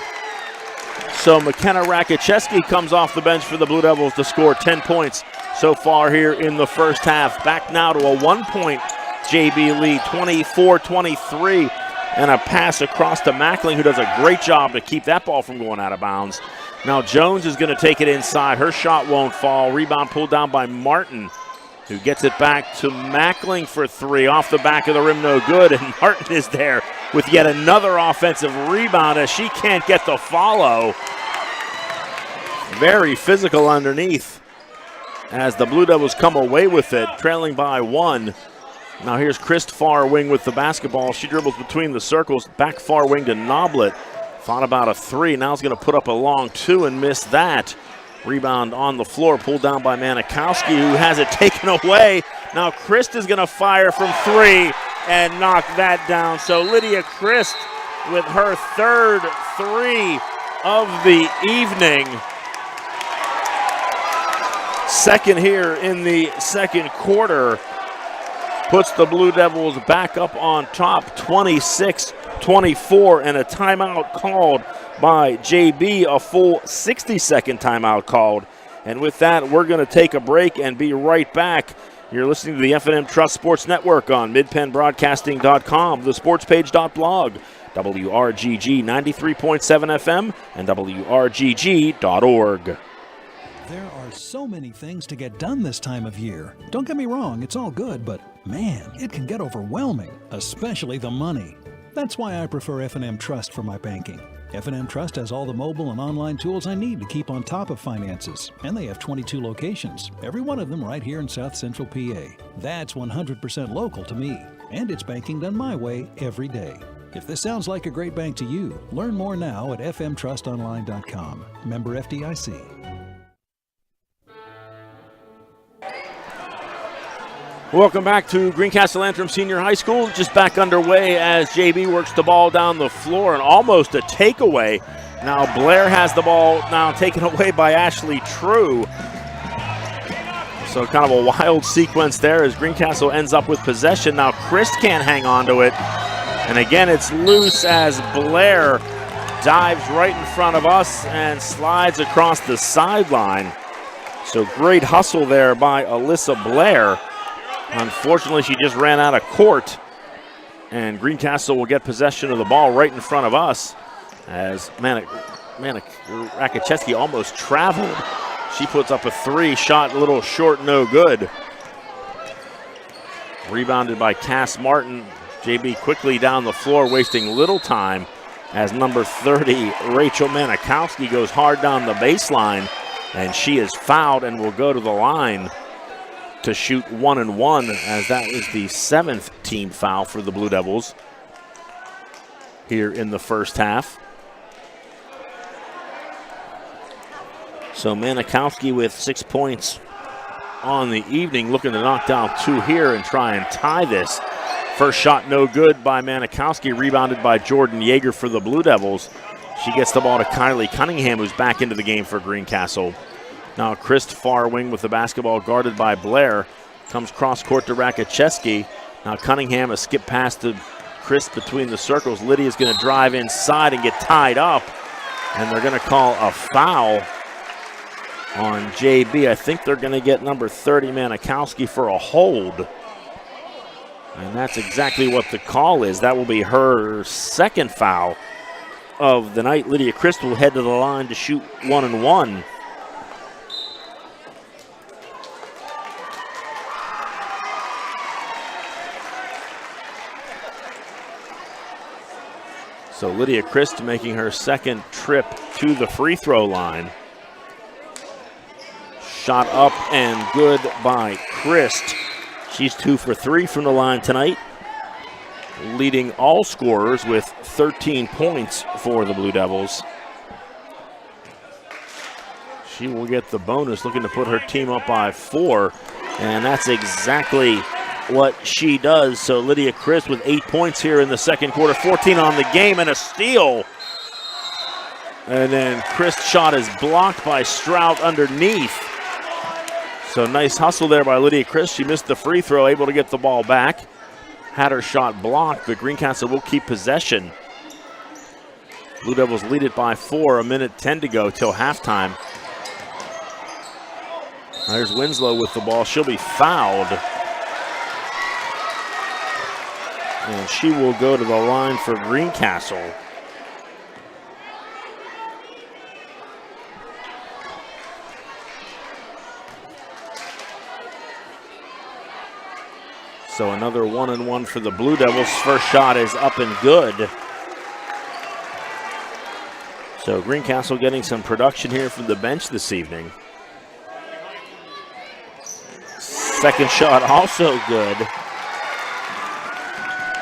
So McKenna Rakicheski comes off the bench for the Blue Devils to score 10 points so far here in the first half. Back now to a 1-point JB lead, 24-23. And a pass across to Mackling, who does a great job to keep that ball from going out of bounds. Now Jones is going to take it inside. Her shot won't fall. Rebound pulled down by Martin, who gets it back to Mackling for 3. Off the back of the rim, no good. And Martin is there with yet another offensive rebound as she can't get the follow. Very physical underneath as the Blue Devils come away with it, trailing by 1. Now here's Christ far wing with the basketball. She dribbles between the circles, back far wing to Noblet. Thought about a 3, now is going to put up a long 2 and miss that. Rebound on the floor, pulled down by Manikowski, who has it taken away. Now Christ is going to fire from 3 and knock that down. So Lydia Christ with her third 3 of the evening. Second here in the second quarter. Puts the Blue Devils back up on top, 26-24, and a timeout called by JB, a full 60-second timeout called. And with that, we're going to take a break and be right back You're listening to the F&M Trust Sports Network on midpennbroadcasting.com, thesportspage.blog, WRGG 93.7 FM, and WRGG.org. There are so many things to get done this time of year. Don't get me wrong, it's all good, but man, it can get overwhelming, especially the money. That's why I prefer F&M Trust for my banking. F&M Trust has all the mobile and online tools I need to keep on top of finances, and they have 22 locations, every one of them right here in South Central PA. That's 100% local to me, and it's banking done my way every day. If this sounds like a great bank to you, learn more now at fmtrustonline.com. Member FDIC. Welcome back to Greencastle Antrim Senior High School. Just back underway as JB works the ball down the floor and almost a takeaway. Now Blair has the ball now taken away by Ashley True. So kind of a wild sequence there as Greencastle ends up with possession. Now Christ can't hang on to it. And again, it's loose as Blair dives right in front of us and slides across the sideline. So great hustle there by Alyssa Blair. Unfortunately, she just ran out of court, and Greencastle will get possession of the ball right in front of us as Rakicheski almost traveled. She puts up a three, shot a little short, no good. Rebounded by Cass Martin. JB quickly down the floor, wasting little time as number 30, Rachel Manikowski, goes hard down the baseline, and she is fouled and will go to the line to shoot 1 and 1, as that is the 7th team foul for the Blue Devils here in the first half. So Manikowski with 6 points on the evening, looking to knock down 2 here and try and tie this. First shot no good by Manikowski, rebounded by Jordan Yeager for the Blue Devils. She gets the ball to Kylie Cunningham, who's back into the game for Greencastle. Now Christ far wing with the basketball, guarded by Blair. Comes cross court to Rakicheski. Now Cunningham, a skip pass to Christ between the circles. Lydia's going to drive inside and get tied up. And they're going to call a foul on JB. I think they're going to get number 30, Manikowski, for a hold. And that's exactly what the call is. That will be her second foul of the night. Lydia Christ will head to the line to shoot 1 and 1. So Lydia Christ making her second trip to the free throw line. Shot up and good by Christ. She's 2 for 3 from the line tonight, leading all scorers with 13 points for the Blue Devils. She will get the bonus, looking to put her team up by 4, and that's exactly what she does. So Lydia Christ with 8 points here in the second quarter, 14 on the game, and a steal. And then Christ's shot is blocked by Strout underneath. So nice hustle there by Lydia Christ. She missed the free throw, able to get the ball back. Had her shot blocked, but Greencastle will keep possession. Blue Devils lead it by 4, a minute 10 to go till halftime. There's Winslow with the ball. She'll be fouled. And she will go to the line for Greencastle. So another 1 and 1 for the Blue Devils. First shot is up and good. So Greencastle getting some production here from the bench this evening. Second shot also good.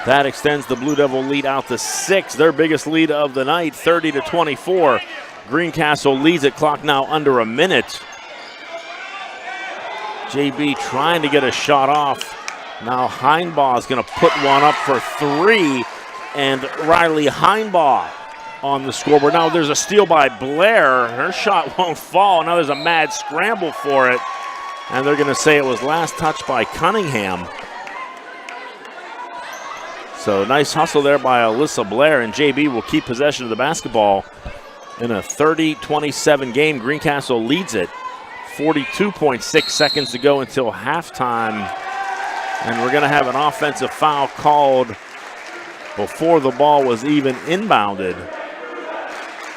That extends the Blue Devil lead out to 6, their biggest lead of the night, 30-24. Greencastle leads it, clock now under a minute. JB trying to get a shot off. Now Heinbaugh is going to put one up for 3, and Riley Heinbaugh on the scoreboard. Now there's a steal by Blair. Her shot won't fall. Now there's a mad scramble for it, and they're going to say it was last touched by Cunningham. So nice hustle there by Alyssa Blair, and JB will keep possession of the basketball in a 30-27 game. Greencastle leads it 42.6 seconds to go until halftime. And we're going to have an offensive foul called before the ball was even inbounded.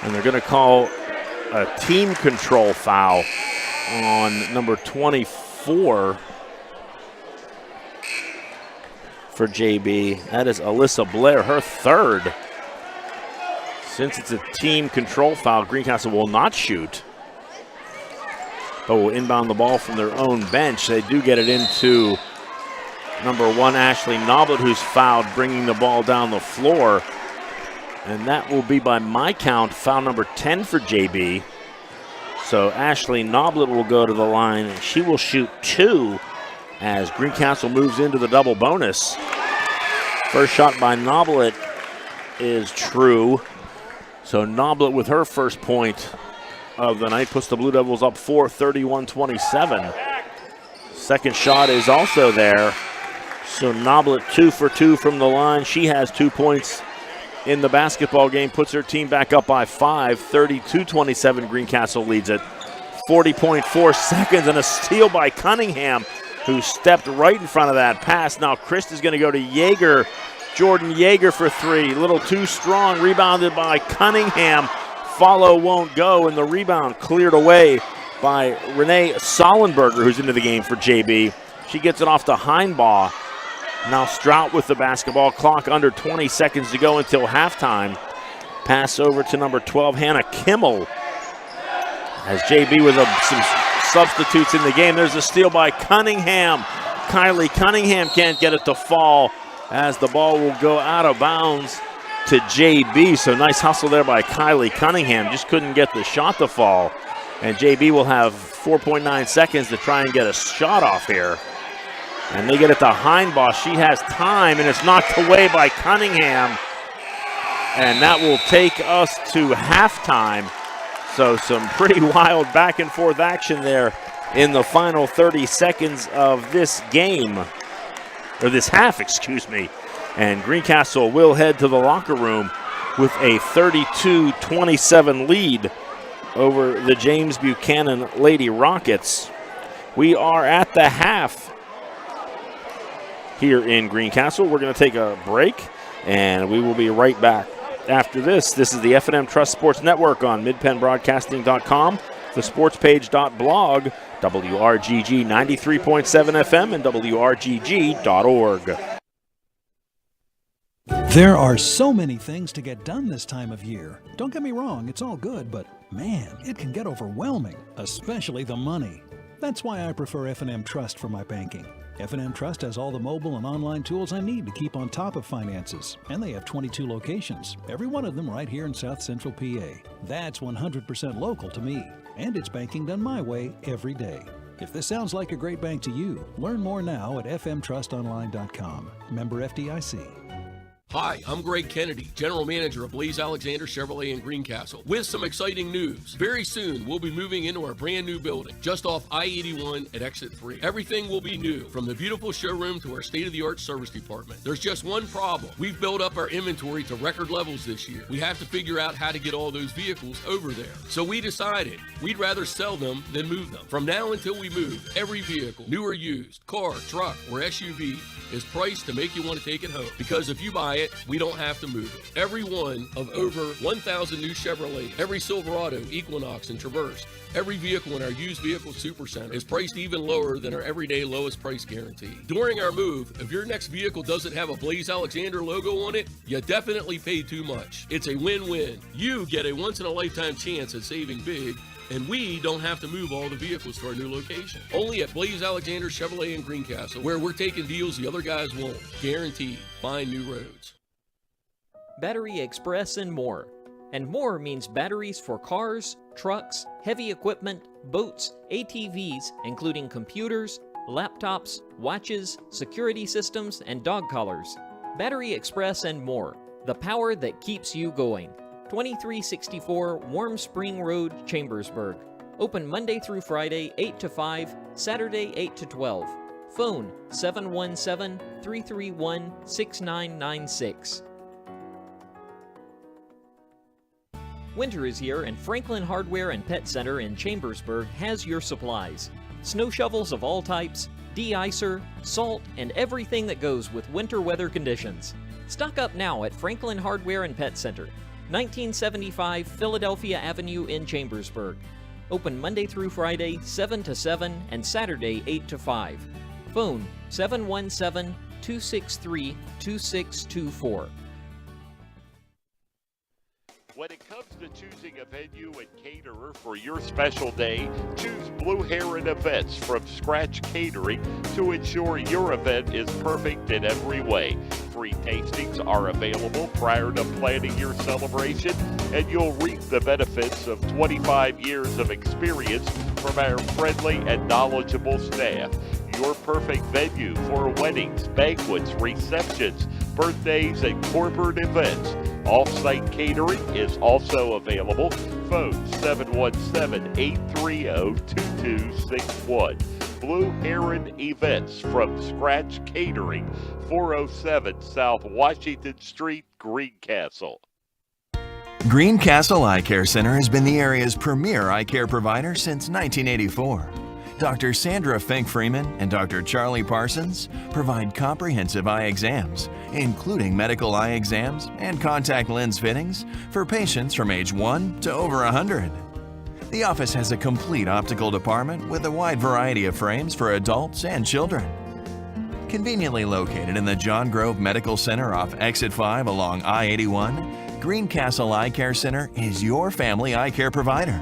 And they're going to call a team control foul on number 24 for JB. That is Alyssa Blair, her third. Since it's a team control foul, Greencastle will not shoot, but will inbound the ball from their own bench. They do get it into number 1, Ashley Noblet, who's fouled, bringing the ball down the floor. And that will be, by my count, foul number 10 for JB. So Ashley Noblet will go to the line, and she will shoot 2 as Greencastle moves into the double bonus. First shot by Noblet is true. So Noblet with her first point of the night puts the Blue Devils up 4, 31-27. Second shot is also there. So Noblet 2 for 2 from the line. She has 2 points in the basketball game, puts her team back up by 5, 32-27. Greencastle leads it. 40.4 seconds and a steal by Cunningham, who stepped right in front of that pass. Now Christ is going to go to Yeager. Jordan Yeager for 3. A little too strong. Rebounded by Cunningham. Follow won't go, and the rebound cleared away by Renee Sollenberger, who's into the game for JB. She gets it off to Heinbaugh. Now Strout with the basketball. Clock under 20 seconds to go until halftime. Pass over to number 12, Hannah Kimmel. As JB with some substitutes in the game. There's a steal by Cunningham. Kylie Cunningham can't get it to fall as the ball will go out of bounds to JB. So nice hustle there by Kylie Cunningham. Just couldn't get the shot to fall. And JB will have 4.9 seconds to try and get a shot off here. And they get it to Heinbaugh. She has time, and it's knocked away by Cunningham. And that will take us to halftime. So some pretty wild back and forth action there in the final 30 seconds of this game, or this half, excuse me. And Greencastle will head to the locker room with a 32-27 lead over the James Buchanan Lady Rockets. We are at the half here in Greencastle. We're going to take a break, and we will be right back. After this, this is the F&M Trust Sports Network on midpennbroadcasting.com, thesportspage.blog, WRGG 93.7 FM, and WRGG.org. There are so many things to get done this time of year. Don't get me wrong, it's all good, but man, it can get overwhelming, especially the money. That's why I prefer F&M Trust for my banking. F&M Trust has all the mobile and online tools I need to keep on top of finances, and they have 22 locations, every one of them right here in South Central PA. That's 100% local to me, and it's banking done my way every day. If this sounds like a great bank to you, learn more now at fmtrustonline.com. Member FDIC. Hi, I'm Greg Kennedy, General Manager of Blaze Alexander Chevrolet in Greencastle, with some exciting news. Very soon, we'll be moving into our brand new building, just off I-81 at Exit 3. Everything will be new, from the beautiful showroom to our state-of-the-art service department. There's just one problem. We've built up our inventory to record levels this year. We have to figure out how to get all those vehicles over there. So we decided we'd rather sell them than move them. From now until we move, every vehicle, new or used, car, truck, or SUV, is priced to make you want to take it home. Because if you buy it, we don't have to move it. Every one of over 1,000 new Chevrolet, every Silverado, Equinox, and Traverse, every vehicle in our used vehicle supercenter is priced even lower than our everyday lowest price guarantee. During our move, if your next vehicle doesn't have a Blaze Alexander logo on it, you definitely paid too much. It's a win-win. You get a once-in-a-lifetime chance at saving big, and we don't have to move all the vehicles to our new location. Only at Blaze Alexander Chevrolet in Greencastle, where we're taking deals the other guys won't. Guaranteed. Find new roads. Battery Express and more. And more means batteries for cars, trucks, heavy equipment, boats, ATVs, including computers, laptops, watches, security systems, and dog collars. Battery Express and more. The power that keeps you going. 2364 Warm Spring Road, Chambersburg. Open Monday through Friday, 8 to 5, Saturday, 8 to 12. Phone 717-331-6996. Winter is here, and Franklin Hardware and Pet Center in Chambersburg has your supplies. Snow shovels of all types, de-icer, salt, and everything that goes with winter weather conditions. Stock up now at Franklin Hardware and Pet Center, 1975 Philadelphia Avenue in Chambersburg. Open Monday through Friday, 7 to 7, and Saturday, 8 to 5. Phone 717-263-2624. When it comes to choosing a venue and caterer for your special day, choose Blue Heron Events from Scratch Catering to ensure your event is perfect in every way. Free tastings are available prior to planning your celebration, and you'll reap the benefits of 25 years of experience from our friendly and knowledgeable staff. Your perfect venue for weddings, banquets, receptions, birthdays, and corporate events. Off-site catering is also available. Phone 717-830-2261. Blue Heron Events from Scratch Catering, 407 South Washington Street, Greencastle. Greencastle Eye Care Center has been the area's premier eye care provider since 1984. Dr. Sandra Fink-Freeman and Dr. Charlie Parsons provide comprehensive eye exams, including medical eye exams and contact lens fittings for patients from age 1 to over 100. The office has a complete optical department with a wide variety of frames for adults and children. Conveniently located in the John Grove Medical Center off Exit 5 along I-81, Greencastle Eye Care Center is your family eye care provider,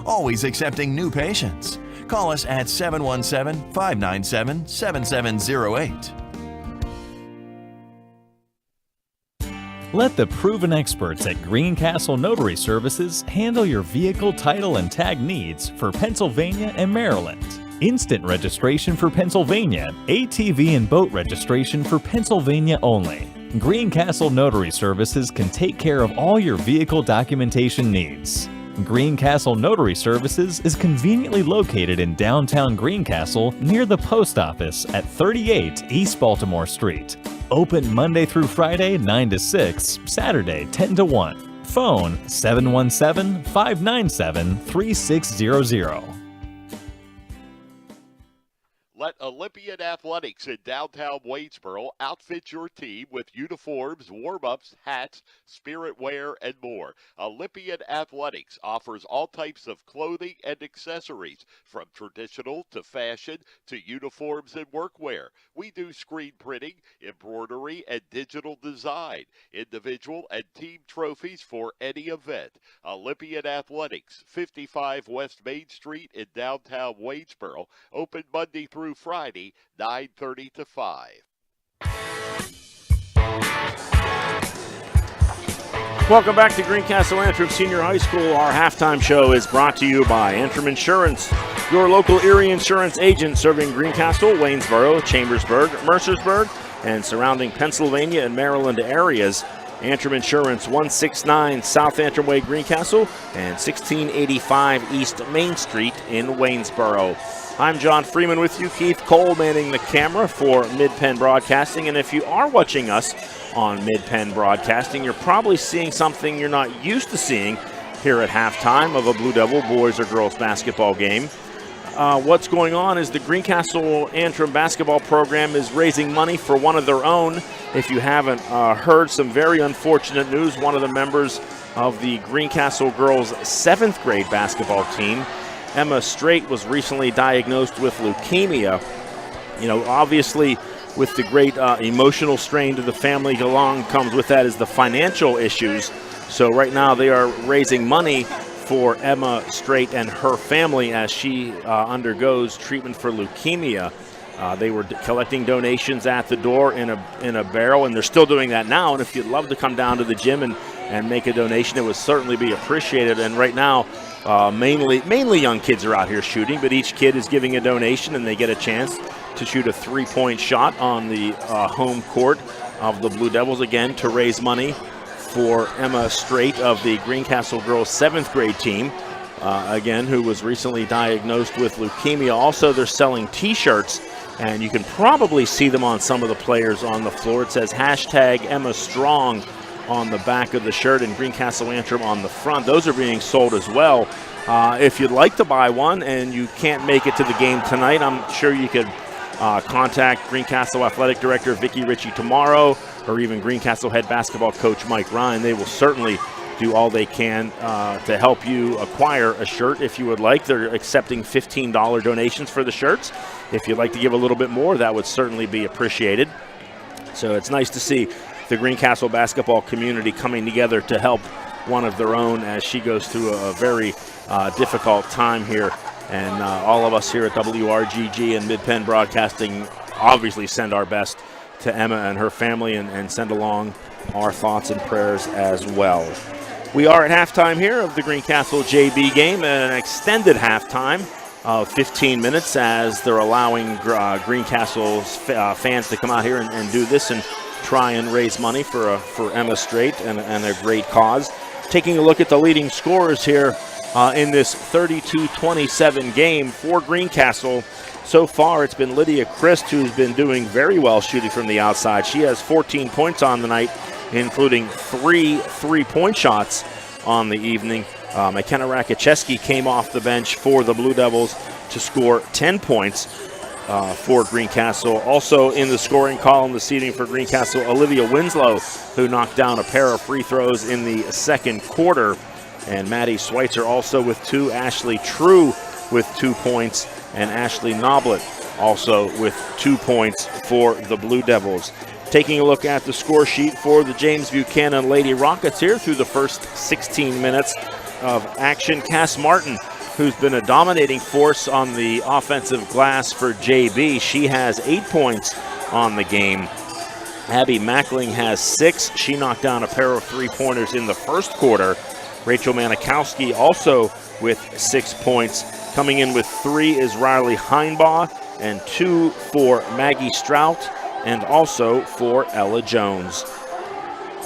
always accepting new patients. Call us at 717-597-7708. Let the proven experts at Greencastle Notary Services handle your vehicle title and tag needs for Pennsylvania and Maryland. Instant registration for Pennsylvania, ATV and boat registration for Pennsylvania only. Greencastle Notary Services can take care of all your vehicle documentation needs. Greencastle Notary Services is conveniently located in downtown Greencastle near the post office at 38 East Baltimore Street. Open Monday through Friday 9 to 6, Saturday 10 to 1. Phone 717-597-3600. Let Olympian Athletics in downtown Waynesboro outfit your team with uniforms, warm-ups, hats, spirit wear, and more. Olympian Athletics offers all types of clothing and accessories, from traditional to fashion to uniforms and workwear. We do screen printing, embroidery, and digital design, individual and team trophies for any event. Olympian Athletics, 55 West Main Street in downtown Waynesboro, open Monday through Friday, 9:30 to 5. Welcome back to Greencastle Antrim Senior High School. Our halftime show is brought to you by Antrim Insurance, your local Erie insurance agent serving Greencastle, Waynesboro, Chambersburg, Mercersburg, and surrounding Pennsylvania and Maryland areas. Antrim Insurance, 169 South Antrim Way, Greencastle, and 1685 East Main Street in Waynesboro. I'm John Freeman with you, Keith Cole manning the camera for Mid-Penn Broadcasting. And if you are watching us on Mid-Penn Broadcasting, you're probably seeing something you're not used to seeing here at halftime of a Blue Devil boys or girls basketball game. What's going on is the Greencastle Antrim basketball program is raising money for one of their own. If you haven't heard some very unfortunate news, one of the members of the Greencastle girls 7th grade basketball team, Emma Strait, was recently diagnosed with leukemia. You know, obviously with the great emotional strain to the family along comes with that is the financial issues. So right now they are raising money for Emma Strait and her family as she undergoes treatment for leukemia. They were collecting donations at the door in a barrel, and they're still doing that now. And if you'd love to come down to the gym and make a donation, it would certainly be appreciated. And right now, mainly young kids are out here shooting, but each kid is giving a donation, and they get a chance to shoot a three-point shot on the home court of the Blue Devils, again, to raise money for Emma Strait of the Greencastle girls 7th grade team, again, who was recently diagnosed with leukemia. Also, they're selling T-shirts, and you can probably see them on some of the players on the floor. It says #EmmaStrong on the back of the shirt and Greencastle Antrim on the front. Those are being sold as well. If you'd like to buy one and you can't make it to the game tonight, I'm sure you could contact Greencastle Athletic Director Vicki Ritchie tomorrow, or even Greencastle head basketball coach Mike Ryan. They will certainly do all they can to help you acquire a shirt if you would like. They're accepting $15 donations for the shirts. If you'd like to give a little bit more, that would certainly be appreciated. So it's nice to see the Greencastle basketball community coming together to help one of their own as she goes through a very difficult time here. And all of us here at WRGG and Mid-Penn Broadcasting obviously send our best to Emma and her family and send along our thoughts and prayers as well. We are at halftime here of the Greencastle JB game, an extended halftime of 15 minutes as they're allowing Greencastle's fans to come out here and do this and try and raise money for Emma Strait and a great cause. Taking a look at the leading scorers here in this 32-27 game for Greencastle. So far, it's been Lydia Christ who's been doing very well shooting from the outside. She has 14 points on the night, including 3 3-point shots on the evening. McKenna Rakicheski came off the bench for the Blue Devils to score 10 points for Greencastle. Also in the scoring column this evening for Greencastle, Olivia Winslow, who knocked down a pair of free throws in the second quarter. And Maddie Schweitzer also with 2, Ashley True with 2 points, and Ashley Noblet also with 2 points for the Blue Devils. Taking a look at the score sheet for the James Buchanan Lady Rockets here through the first 16 minutes of action. Cass Martin, who's been a dominating force on the offensive glass for JB. She has 8 points on the game. Abby Mackling has 6. She knocked down a pair of 3-pointers in the first quarter. Rachel Manikowski also with 6 points. Coming in with 3 is Riley Heinbaugh, and 2 for Maggie Strout, and also for Ella Jones.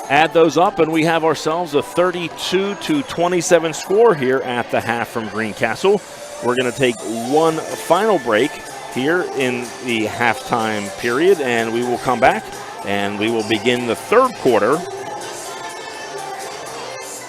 Add those up and we have ourselves a 32-27 score here at the half from Greencastle. We're going to take one final break here in the halftime period, and we will come back and we will begin the third quarter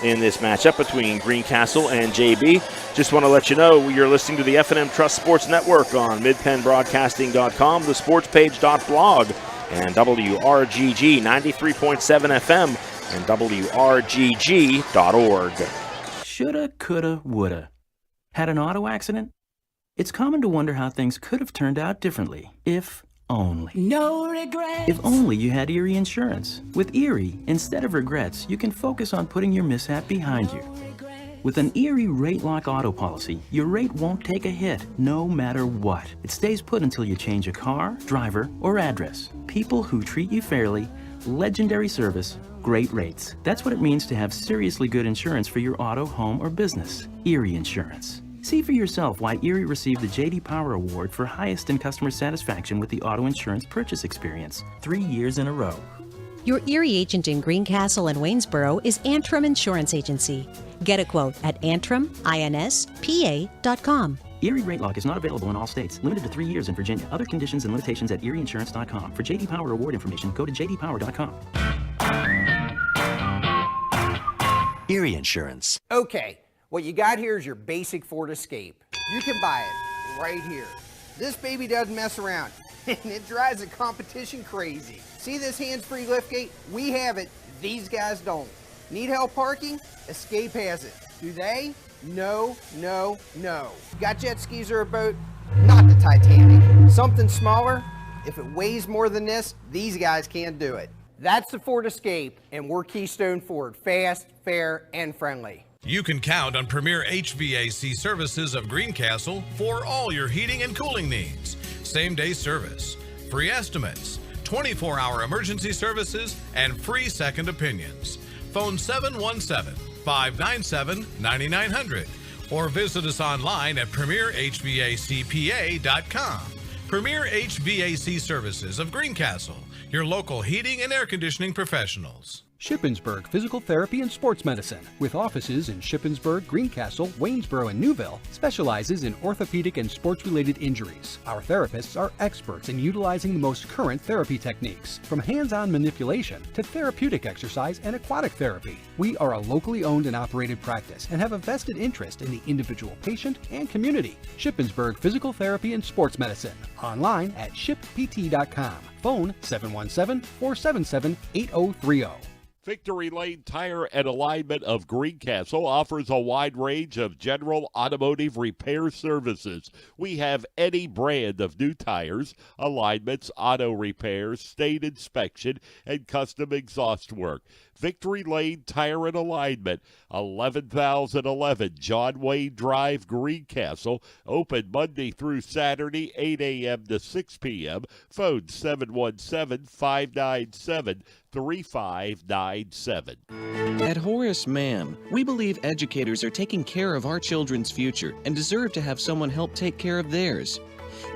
in this matchup between Greencastle and JB. Just want to let you know you're listening to the F&M Trust Sports Network on midpennbroadcasting.com, the sportspage.blog, and WRGG 93.7 FM and WRGG.org. Shoulda, coulda, woulda. Had an auto accident? It's common to wonder how things could have turned out differently, if only. No regrets. If only you had Erie Insurance. With Erie, instead of regrets, you can focus on putting your mishap behind you. With an Erie Rate Lock auto policy, your rate won't take a hit, no matter what. It stays put until you change a car, driver, or address. People who treat you fairly, legendary service, great rates. That's what it means to have seriously good insurance for your auto, home, or business. Erie Insurance. See for yourself why Erie received the J.D. Power Award for highest in customer satisfaction with the auto insurance purchase experience 3 years in a row. Your Erie agent in Greencastle and Waynesboro is Antrim Insurance Agency. Get a quote at AntrimInspa.com. Erie Rate Lock is not available in all states. Limited to 3 years in Virginia. Other conditions and limitations at ErieInsurance.com. For J.D. Power Award information, go to JDPower.com. Erie Insurance. Okay, what you got here is your basic Ford Escape. You can buy it right here. This baby doesn't mess around, and it drives the competition crazy. See this hands-free liftgate? We have it. These guys don't. Need help parking? Escape has it. Do they? No, no, no. Got jet skis or a boat? Not the Titanic. Something smaller? If it weighs more than this, these guys can't do it. That's the Ford Escape, and we're Keystone Ford. Fast, fair, and friendly. You can count on Premier HVAC Services of Greencastle for all your heating and cooling needs. Same-day service, free estimates, 24-hour emergency services, and free second opinions. Phone 717-597-9900 or visit us online at premierhvacpa.com. Premier HVAC Services of Greencastle, your local heating and air conditioning professionals. Shippensburg Physical Therapy and Sports Medicine, with offices in Shippensburg, Greencastle, Waynesboro, and Newville, specializes in orthopedic and sports-related injuries. Our therapists are experts in utilizing the most current therapy techniques, from hands-on manipulation to therapeutic exercise and aquatic therapy. We are a locally owned and operated practice and have a vested interest in the individual patient and community. Shippensburg Physical Therapy and Sports Medicine. Online at shippt.com. Phone 717-477-8030. Victory Lane Tire and Alignment of Greencastle offers a wide range of general automotive repair services. We have any brand of new tires, alignments, auto repairs, stain inspection, and custom exhaust work. Victory Lane Tire and Alignment, 11,011 John Wayne Drive, Greencastle. Open Monday through Saturday, 8 a.m. to 6 p.m. Phone 717-597-3597. At Horace Mann, we believe educators are taking care of our children's future and deserve to have someone help take care of theirs.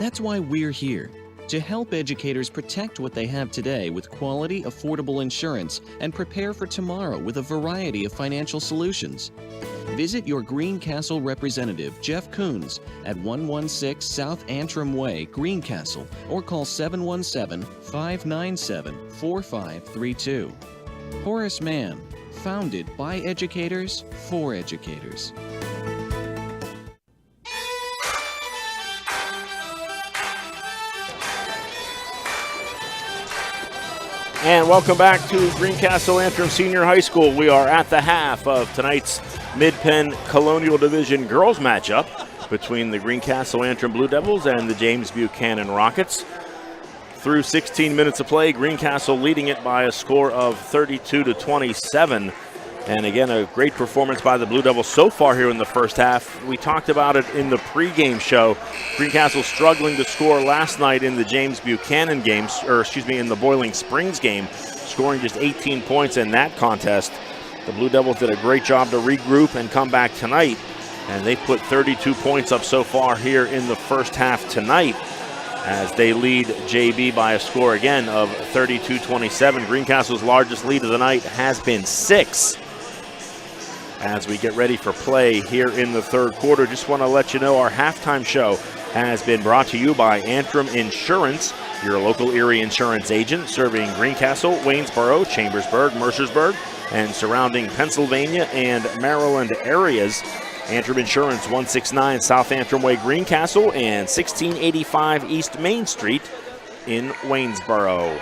That's why we're here, to help educators protect what they have today with quality, affordable insurance and prepare for tomorrow with a variety of financial solutions. Visit your Greencastle representative, Jeff Coons, at 116 South Antrim Way, Greencastle, or call 717-597-4532. Horace Mann, founded by educators for educators. And welcome back to Greencastle Antrim Senior High School. We are at the half of tonight's Mid-Penn Colonial Division girls matchup between the Greencastle Antrim Blue Devils and the James Buchanan Rockets. Through 16 minutes of play, Greencastle leading it by a score of 32-27. And again, a great performance by the Blue Devils so far here in the first half. We talked about it in the pregame show. Greencastle struggling to score last night in the James Buchanan game, in the Boiling Springs game, scoring just 18 points in that contest. The Blue Devils did a great job to regroup and come back tonight, and they put 32 points up so far here in the first half tonight as they lead JB by a score again of 32-27. Greencastle's largest lead of the night has been 6. As we get ready for play here in the third quarter, just want to let you know our halftime show has been brought to you by Antrim Insurance, your local Erie insurance agent, serving Greencastle, Waynesboro, Chambersburg, Mercersburg, and surrounding Pennsylvania and Maryland areas. Antrim Insurance, 169 South Antrim Way, Greencastle, and 1685 East Main Street in Waynesboro.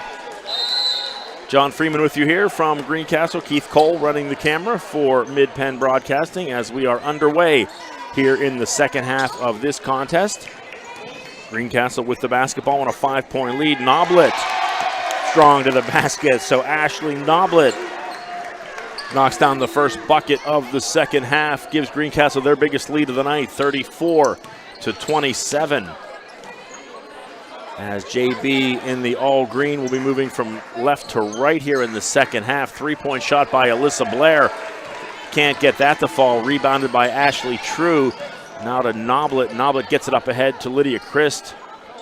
John Freeman with you here from Greencastle. Keith Cole running the camera for Mid-Penn Broadcasting as we are underway here in the second half of this contest. Greencastle with the basketball on a 5-point lead. Noblet strong to the basket, so Ashley Noblet knocks down the first bucket of the second half, gives Greencastle their biggest lead of the night, 34-27. As JB in the all green will be moving from left to right here in the second half. 3-point shot by Alyssa Blair. Can't get that to fall. Rebounded by Ashley True. Now to Noblet. Noblet gets it up ahead to Lydia Christ.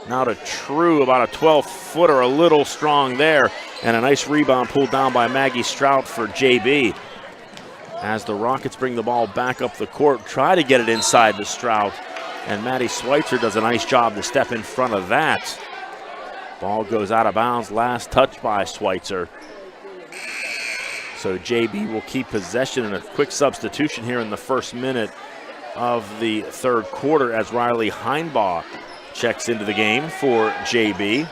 Now to True, about a 12-footer, a little strong there. And a nice rebound pulled down by Maggie Strout for JB. As the Rockets bring the ball back up the court, try to get it inside to Strout. And Maddie Schweitzer does a nice job to step in front of that. Ball goes out of bounds. Last touch by Schweitzer. So JB will keep possession, and a quick substitution here in the first minute of the third quarter as Riley Heinbaugh checks into the game for JB.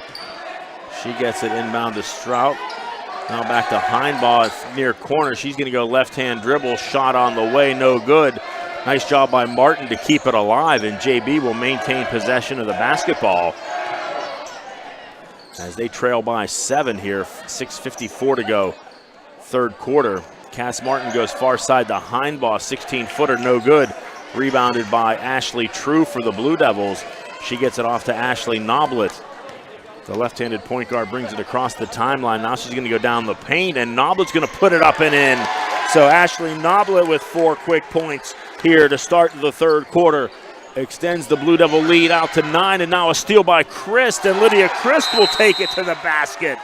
She gets it inbound to Strout. Now back to Heinbaugh near corner. She's going to go left-hand dribble. Shot on the way, no good. Nice job by Martin to keep it alive, and JB will maintain possession of the basketball as they trail by 7 here, 6:54 to go, third quarter. Cass Martin goes far side to Heinbaugh, 16-footer, no good. Rebounded by Ashley True for the Blue Devils. She gets it off to Ashley Noblet. The left-handed point guard brings it across the timeline. Now she's going to go down the paint, and Noblet's going to put it up and in. So Ashley Noblet with 4 quick points here to start the third quarter. Extends the Blue Devil lead out to 9, and now a steal by Christ, and Lydia Christ will take it to the basket.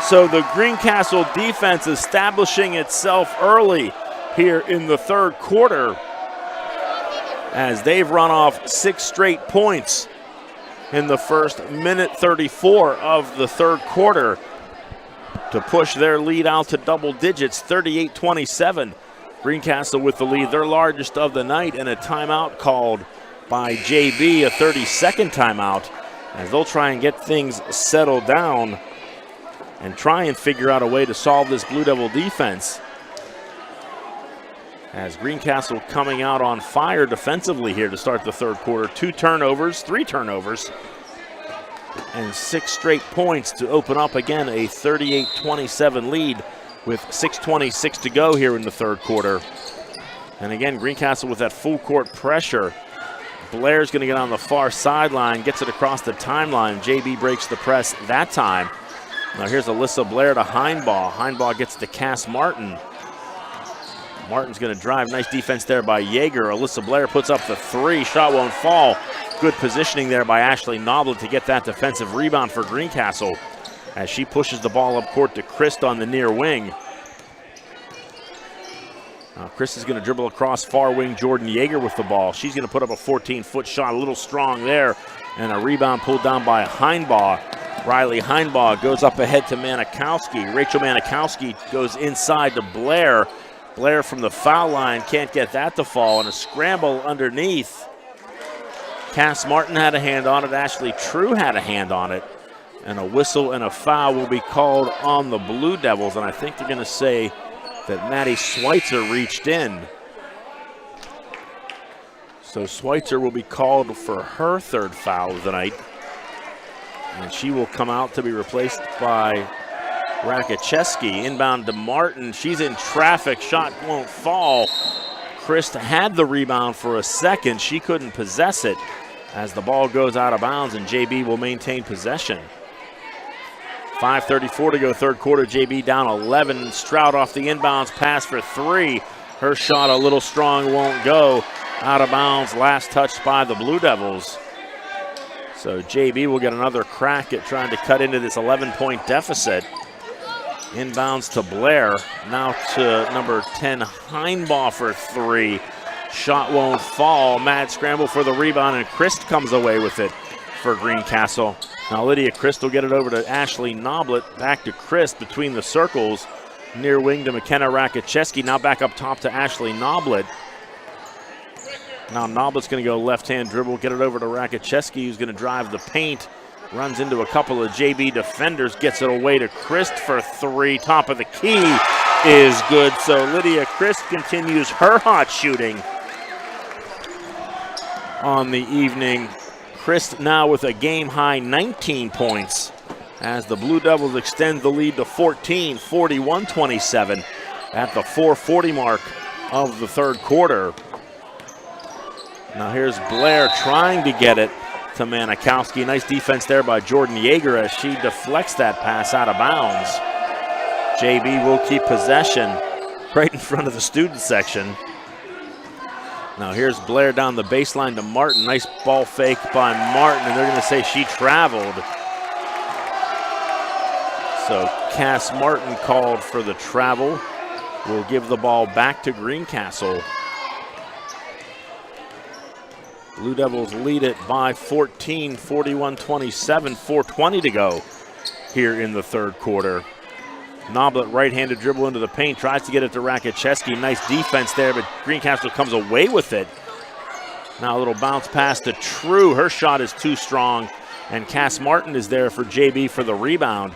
So the Greencastle defense establishing itself early here in the third quarter as they've run off 6 straight points in the first minute 34 of the third quarter to push their lead out to double digits, 38-27. Greencastle with the lead, their largest of the night, and a timeout called by JB, a 30-second timeout, as they'll try and get things settled down and try and figure out a way to solve this Blue Devil defense. As Greencastle coming out on fire defensively here to start the third quarter. 3 turnovers, and 6 straight points to open up again a 38-27 lead with 6:26 to go here in the third quarter. And again, Greencastle with that full court pressure. Blair's going to get on the far sideline, gets it across the timeline. JB breaks the press that time. Now here's Alyssa Blair to Heinbaugh. Heinbaugh gets to Cass Martin. Martin's going to drive. Nice defense there by Yeager. Alyssa Blair puts up the 3. Shot won't fall. Good positioning there by Ashley Noblet to get that defensive rebound for Greencastle as she pushes the ball up court to Christ on the near wing. Now Chris is going to dribble across far wing. Jordan Yeager with the ball. She's going to put up a 14-foot shot, a little strong there, and a rebound pulled down by Heinbaugh. Riley Heinbaugh goes up ahead to Manikowski. Rachel Manikowski goes inside to Blair. Blair from the foul line can't get that to fall, and a scramble underneath. Cass Martin had a hand on it. Ashley True had a hand on it. And a whistle and a foul will be called on the Blue Devils, and I think they're going to say that Maddie Schweitzer reached in. So Schweitzer will be called for her 3rd foul of the night. And she will come out to be replaced by Rakicheski. Inbound to Martin. She's in traffic. Shot won't fall. Christ had the rebound for a second. She couldn't possess it as the ball goes out of bounds, and JB will maintain possession. 5:34 to go third quarter. JB down 11. Stroud off the inbounds pass for 3. Her shot a little strong, won't go. Out of bounds, last touched by the Blue Devils. So JB will get another crack at trying to cut into this 11-point deficit. Inbounds to Blair. Now to number 10, Heinbaugh for 3. Shot won't fall. Mad scramble for the rebound, and Christ comes away with it for Greencastle. Now Lydia Christ will get it over to Ashley Noblet. Back to Christ between the circles. Near wing to McKenna Rakicheski. Now back up top to Ashley Noblet. Now Noblet's going to go left-hand dribble, get it over to Rakicheski, who's going to drive the paint. Runs into a couple of JB defenders, gets it away to Christ for 3. Top of the key is good. So Lydia Christ continues her hot shooting on the evening. Christ now with a game-high 19 points as the Blue Devils extend the lead to 14, 41-27 at the 4:40 mark of the third quarter. Now here's Blair trying to get it to Manikowski. Nice defense there by Jordan Yeager as she deflects that pass out of bounds. JB will keep possession right in front of the student section. Now here's Blair down the baseline to Martin. Nice ball fake by Martin, and they're going to say she traveled. So Cass Martin called for the travel. Will give the ball back to Greencastle. Blue Devils lead it by 14, 41-27, 4:20 to go here in the third quarter. Noblet right-handed dribble into the paint, tries to get it to Rakicheski. Nice defense there, but Greencastle comes away with it. Now a little bounce pass to True. Her shot is too strong, and Cass Martin is there for JB for the rebound.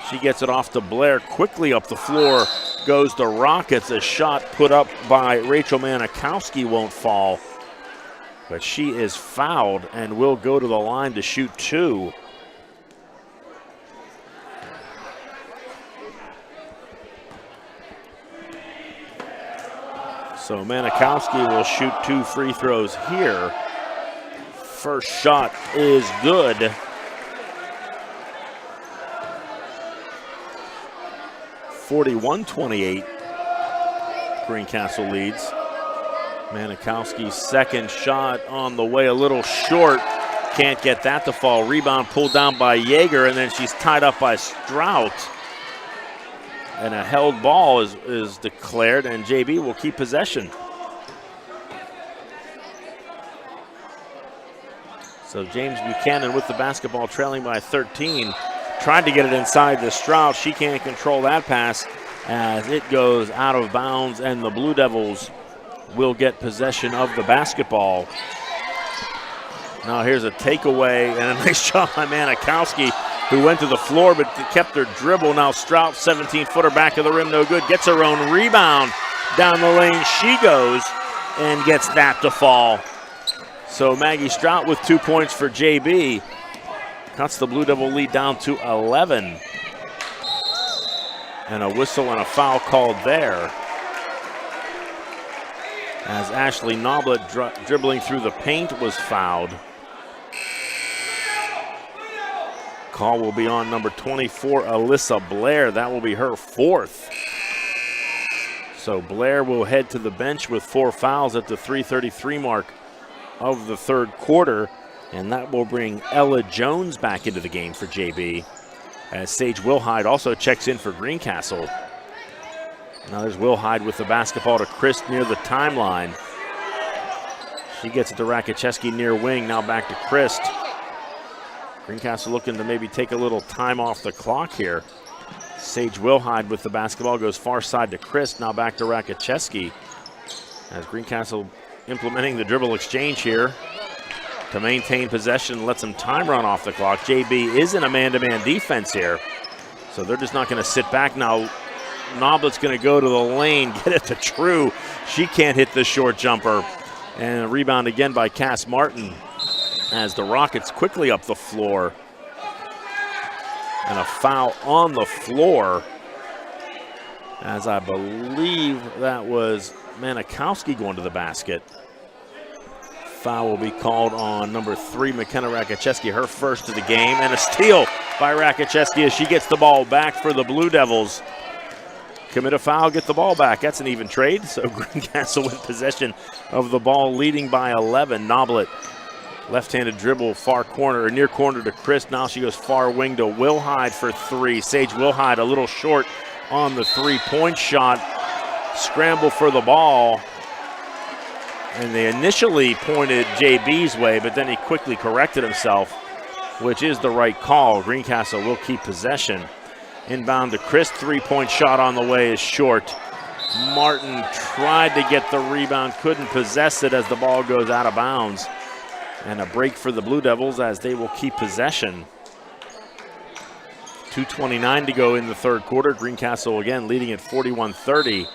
She gets it off to Blair, quickly up the floor, goes to Rockets. A shot put up by Rachel Manikowski won't fall, but she is fouled and will go to the line to shoot 2. So Manikowski will shoot 2 free throws here. First shot is good. 41-28. Greencastle leads. Manikowski's second shot on the way, a little short. Can't get that to fall. Rebound pulled down by Yeager, and then she's tied up by Strout. And a held ball is declared, and JB will keep possession. So James Buchanan with the basketball, trailing by 13. Tried to get it inside to Stroud. She can't control that pass as it goes out of bounds, and the Blue Devils will get possession of the basketball. Now here's a takeaway and a nice shot by Manikowski, who went to the floor but kept her dribble. Now Stroud, 17-footer, back of the rim, no good. Gets her own rebound. Down the lane she goes and gets that to fall. So Maggie Stroud with 2 points for JB. Cuts the Blue Devil lead down to 11. And a whistle and a foul called there, as Ashley Noblet dribbling through the paint was fouled. Call will be on number 24, Alyssa Blair. That will be her fourth. So Blair will head to the bench with 4 fouls at the 3:33 mark of the third quarter. And that will bring Ella Jones back into the game for JB, as Sage Wilhide also checks in for Greencastle. Now there's Wilhide with the basketball to Chris near the timeline. She gets it to Rakicheski near wing, now back to Chris. Greencastle looking to maybe take a little time off the clock here. Sage Wilhide with the basketball, goes far side to Chris, now back to Rakicheski. As Greencastle implementing the dribble exchange here to maintain possession, let some time run off the clock. JB is in a man-to-man defense here, so they're just not going to sit back now. Noblet's going to go to the lane, get it to True. She can't hit the short jumper. And a rebound again by Cass Martin, as the Rockets quickly up the floor. And a foul on the floor, as I believe that was Manikowski going to the basket. Foul will be called on number 3, McKenna Rakicheski, her first of the game, and a steal by Rakicheski as she gets the ball back for the Blue Devils. Commit a foul, get the ball back. That's an even trade. So Greencastle with possession of the ball, leading by 11. Noblet, left-handed dribble, far corner, or near corner to Chris. Now she goes far wing to Wilhide for 3. Sage Wilhide a little short on the three-point shot. Scramble for the ball. And they initially pointed JB's way, but then he quickly corrected himself, which is the right call. Greencastle will keep possession. Inbound to Chris, three-point shot on the way is short. Martin tried to get the rebound, couldn't possess it as the ball goes out of bounds. And a break for the Blue Devils as they will keep possession. 2:29 to go in the third quarter. Greencastle again leading at 41-30.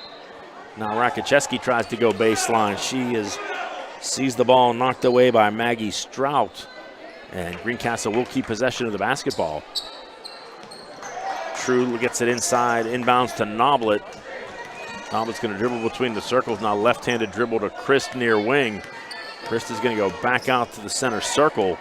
Now Rakicheski tries to go baseline. She sees the ball knocked away by Maggie Stroud. And Greencastle will keep possession of the basketball. True gets it inside, inbounds to Noblet. Noblet's going to dribble between the circles. Now left-handed dribble to Chris near wing. Chris is going to go back out to the center circle.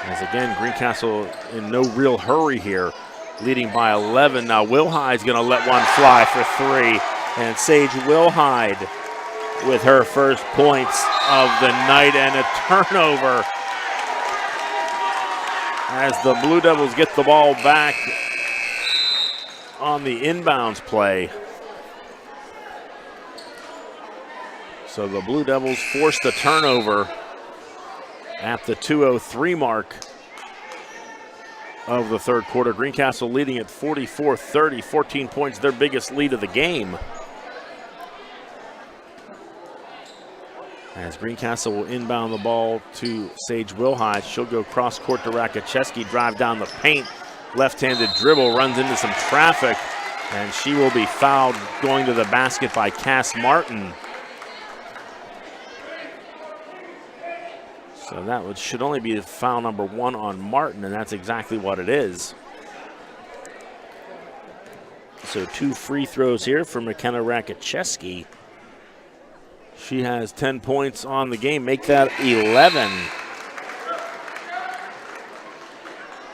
As again, Greencastle in no real hurry here, leading by 11. Now Wilhide's going to let one fly for 3. And Sage Wilhide with her first points of the night and a turnover, as the Blue Devils get the ball back on the inbounds play. So the Blue Devils forced a turnover at the 2:03 mark of the third quarter. Greencastle leading at 44-30, 14 points, their biggest lead of the game. As Greencastle will inbound the ball to Sage Wilhide. She'll go cross court to Rakicheski, drive down the paint, left-handed dribble, runs into some traffic, and she will be fouled going to the basket by Cass Martin. So that should only be foul number 1 on Martin, and that's exactly what it is. So 2 free throws here for McKenna Rakicheski. She has 10 points on the game, make that 11.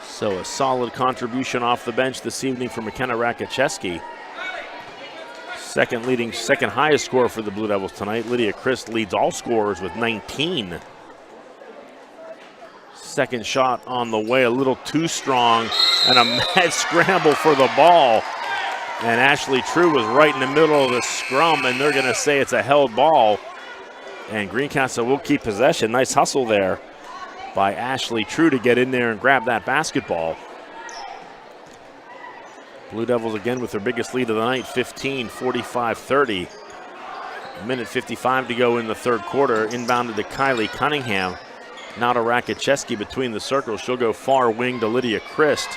So a solid contribution off the bench this evening for McKenna Rakicheski. Second highest scorer for the Blue Devils tonight. Lydia Christ leads all scorers with 19. Second shot on the way, a little too strong, and a mad scramble for the ball. And Ashley True was right in the middle of the scrum, and they're going to say it's a held ball. And Greencastle will keep possession. Nice hustle there by Ashley True to get in there and grab that basketball. Blue Devils again with their biggest lead of the night, 15-45-30. A minute 55 to go in the third quarter. Inbounded to Kylie Cunningham. Now to Rakicheski between the circles. She'll go far wing to Lydia Christ.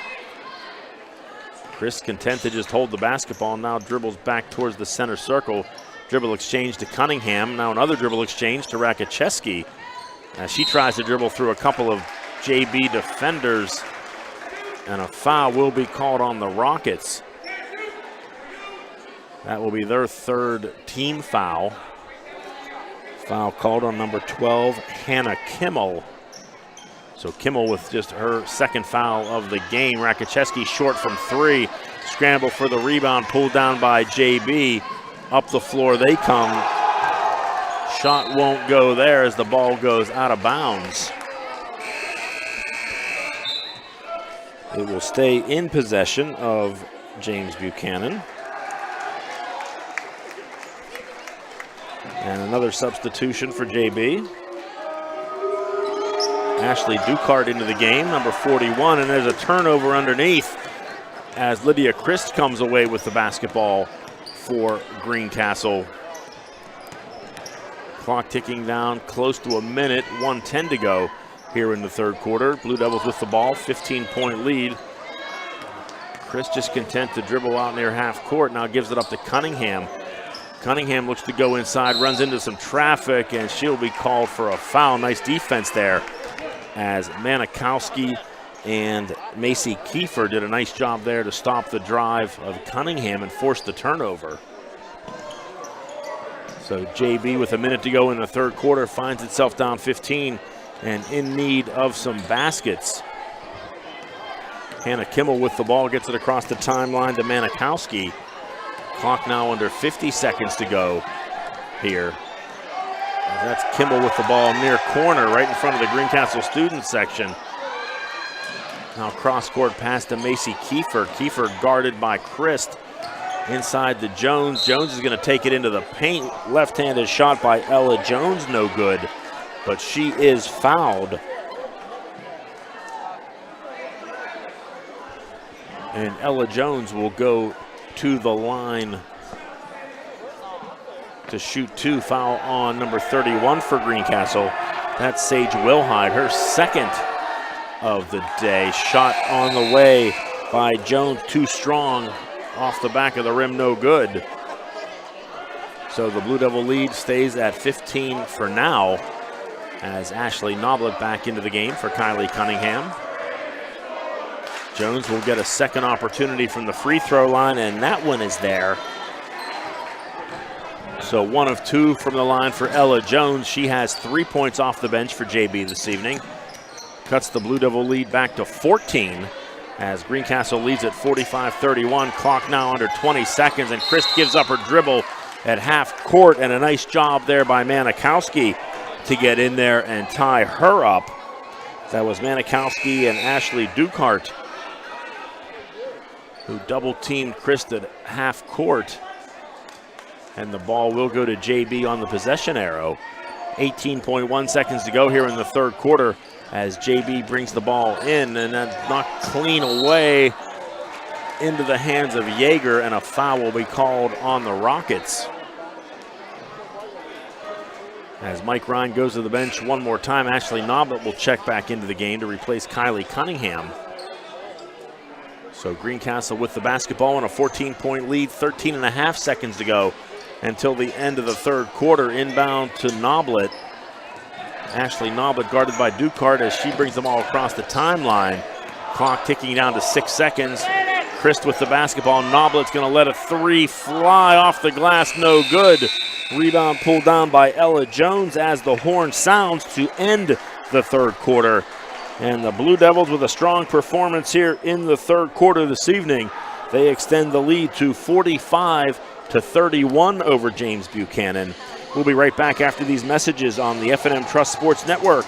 Christ content to just hold the basketball. Now dribbles back towards the center circle. Dribble exchange to Cunningham. Now another dribble exchange to Rakicheski as she tries to dribble through a couple of JB defenders. And a foul will be called on the Rockets. That will be their third team foul. Foul called on number 12, Hannah Kimmel. So Kimmel with just her second foul of the game. Rakicheski short from three. Scramble for the rebound, pulled down by JB. Up the floor they come. Shot won't go there as the ball goes out of bounds. It will stay in possession of James Buchanan. And another substitution for JB. Ashley Ducart into the game, number 41, and there's a turnover underneath as Lydia Christ comes away with the basketball for Greencastle. Clock ticking down close to a minute, 1:10 to go here in the third quarter. Blue Devils with the ball, 15-point lead. Christ just content to dribble out near half court, now gives it up to Cunningham. Cunningham looks to go inside, runs into some traffic, and she'll be called for a foul. Nice defense there as Manikowski and Macy Kiefer did a nice job there to stop the drive of Cunningham and force the turnover. So JB with a minute to go in the third quarter finds itself down 15 and in need of some baskets. Hannah Kimmel with the ball, gets it across the timeline to Manikowski. Clock now under 50 seconds to go here. That's Kimmel with the ball near corner, right in front of the Greencastle student section. Now cross-court pass to Macy Kiefer. Kiefer guarded by Christ. Inside to Jones. Jones is going to take it into the paint. Left-handed shot by Ella Jones, no good. But she is fouled. And Ella Jones will go to the line to shoot two. Foul on number 31 for Greencastle. That's Sage Wilhide, her second of the day. Shot on the way by Jones, too strong. Off the back of the rim, no good. So the Blue Devil lead stays at 15 for now as Ashley Noblet back into the game for Kylie Cunningham. Jones will get a second opportunity from the free throw line, and that one is there. So 1 of 2 from the line for Ella Jones. She has 3 points off the bench for JB this evening. Cuts the Blue Devil lead back to 14 as Greencastle leads at 45-31. Clock now under 20 seconds, and Christ gives up her dribble at half court, and a nice job there by Manikowski to get in there and tie her up. That was Manikowski and Ashley Ducart who double-teamed Christ at half court. And the ball will go to JB on the possession arrow. 18.1 seconds to go here in the third quarter as JB brings the ball in, and then knocked clean away into the hands of Yeager, and a foul will be called on the Rockets. As Mike Ryan goes to the bench one more time, Ashley Noblet will check back into the game to replace Kylie Cunningham. So Greencastle with the basketball and a 14-point lead, 13.5 seconds to go until the end of the third quarter. Inbound to Noblet. Ashley Noblet guarded by Ducart as she brings them all across the timeline. Clock ticking down to 6 seconds. Christ with the basketball. Noblet's going to let a three fly off the glass, no good. Rebound pulled down by Ella Jones as the horn sounds to end the third quarter. And the Blue Devils with a strong performance here in the third quarter this evening. They extend the lead to 45-31 over James Buchanan. We'll be right back after these messages on the F&M Trust Sports Network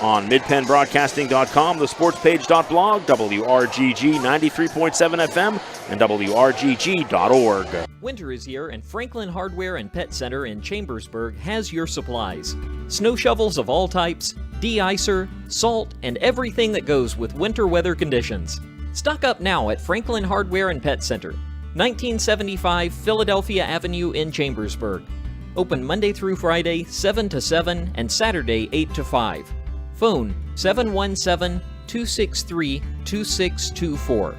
on midpennbroadcasting.com, thesportspage.blog, WRGG 93.7 FM, and WRGG.org. Winter is here, and Franklin Hardware and Pet Center in Chambersburg has your supplies. Snow shovels of all types, de-icer, salt, and everything that goes with winter weather conditions. Stock up now at Franklin Hardware and Pet Center, 1975 Philadelphia Avenue in Chambersburg. Open Monday through Friday, 7 to 7, and Saturday, 8 to 5. Phone 717-263-2624.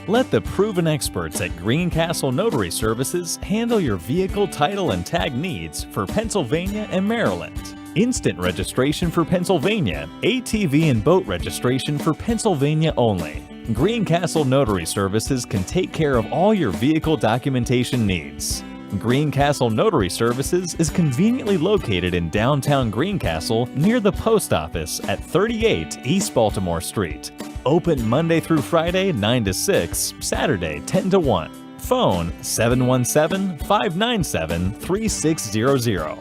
Let the proven experts at Greencastle Notary Services handle your vehicle title and tag needs for Pennsylvania and Maryland. Instant registration for Pennsylvania, ATV and boat registration for Pennsylvania only. Greencastle Notary Services can take care of all your vehicle documentation needs. Greencastle Notary Services is conveniently located in downtown Greencastle near the post office at 38 East Baltimore Street. Open Monday through Friday 9 to 6, Saturday 10 to 1. Phone 717-597-3600.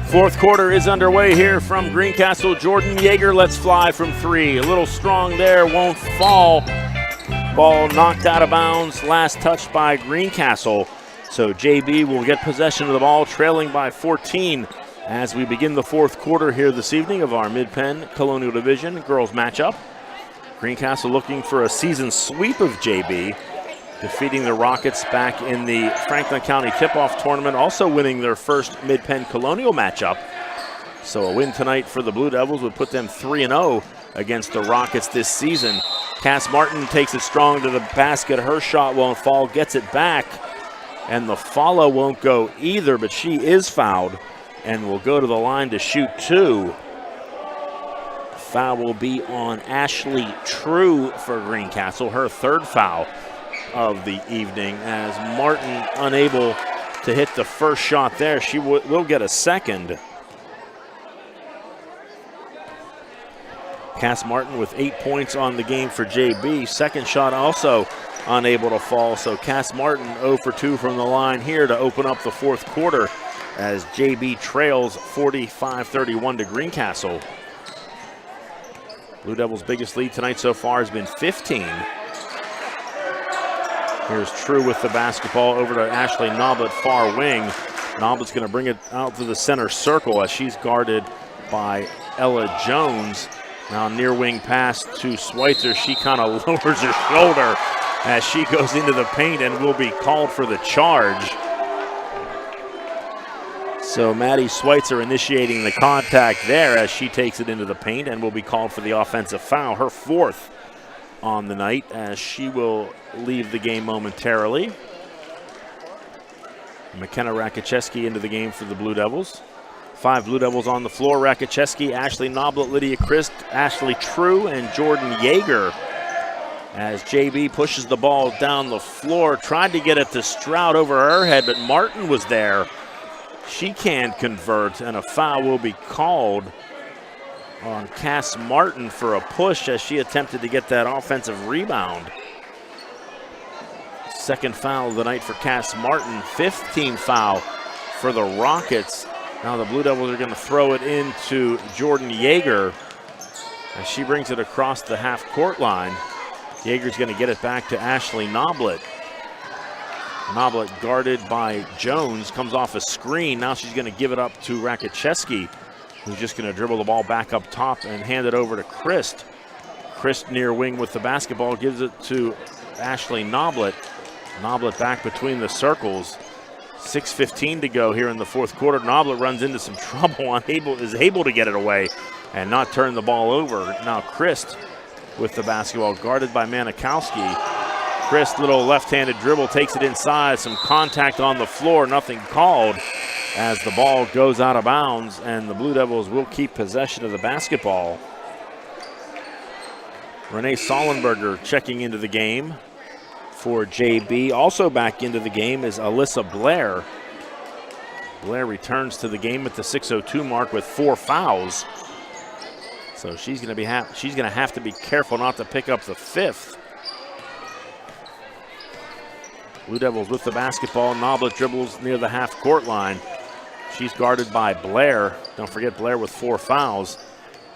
Fourth quarter is underway here from Greencastle. Jordan Yeager lets fly from three. A little strong there, won't fall. Ball knocked out of bounds, last touched by Greencastle. So JB will get possession of the ball, trailing by 14 as we begin the fourth quarter here this evening of our Mid-Penn Colonial Division girls matchup. Greencastle looking for a season sweep of JB, defeating the Rockets back in the Franklin County Tip-Off Tournament, also winning their first Mid-Penn Colonial matchup. So a win tonight for the Blue Devils would put them 3-0 against the Rockets this season. Cass Martin takes it strong to the basket. Her shot won't fall, gets it back, and the follow won't go either, but she is fouled and will go to the line to shoot two. Foul will be on Ashley True for Greencastle, her third foul of the evening, as Martin unable to hit the first shot there. She will get a second. Cass Martin with 8 points on the game for JB. Second shot also unable to fall, so Cass Martin 0 for 2 from the line here to open up the fourth quarter as JB trails 45-31 to Greencastle. Blue Devils' biggest lead tonight so far has been 15. Here's True with the basketball over to Ashley Noblet, far wing. Noblet's going to bring it out to the center circle as she's guarded by Ella Jones. Now near wing pass to Schweitzer. She kind of lowers her shoulder as she goes into the paint and will be called for the charge. So Maddie Schweitzer initiating the contact there as she takes it into the paint and will be called for the offensive foul, her fourth on the night, as she will leave the game momentarily. McKenna Rakicheski into the game for the Blue Devils. 5 Blue Devils on the floor: Rakicheski, Ashley Noblet, Lydia Christ, Ashley True, and Jordan Yeager. As JB pushes the ball down the floor, tried to get it to Stroud over her head, but Martin was there. She can't convert, and a foul will be called on Cass Martin for a push as she attempted to get that offensive rebound. Second foul of the night for Cass Martin, 15th foul for the Rockets. Now the Blue Devils are going to throw it into Jordan Yeager as she brings it across the half-court line. Yeager's going to get it back to Ashley Noblet. Noblet guarded by Jones, comes off a screen. Now she's going to give it up to Rakicheski, who's just going to dribble the ball back up top and hand it over to Christ. Christ near wing with the basketball, gives it to Ashley Noblet. Noblet back between the circles. 6:15 to go here in the fourth quarter. Noblet runs into some trouble, is able to get it away and not turn the ball over. Now Christ with the basketball, guarded by Manikowski. Christ, little left-handed dribble, takes it inside. Some contact on the floor, nothing called as the ball goes out of bounds, and the Blue Devils will keep possession of the basketball. Renee Sollenberger checking into the game for JB. Also back into the game is Alyssa Blair. Blair returns to the game at the 6:02 mark with 4 fouls. So she's going to have to be careful not to pick up the 5th. Blue Devils with the basketball. Noblet dribbles near the half-court line. She's guarded by Blair. Don't forget Blair with 4 fouls.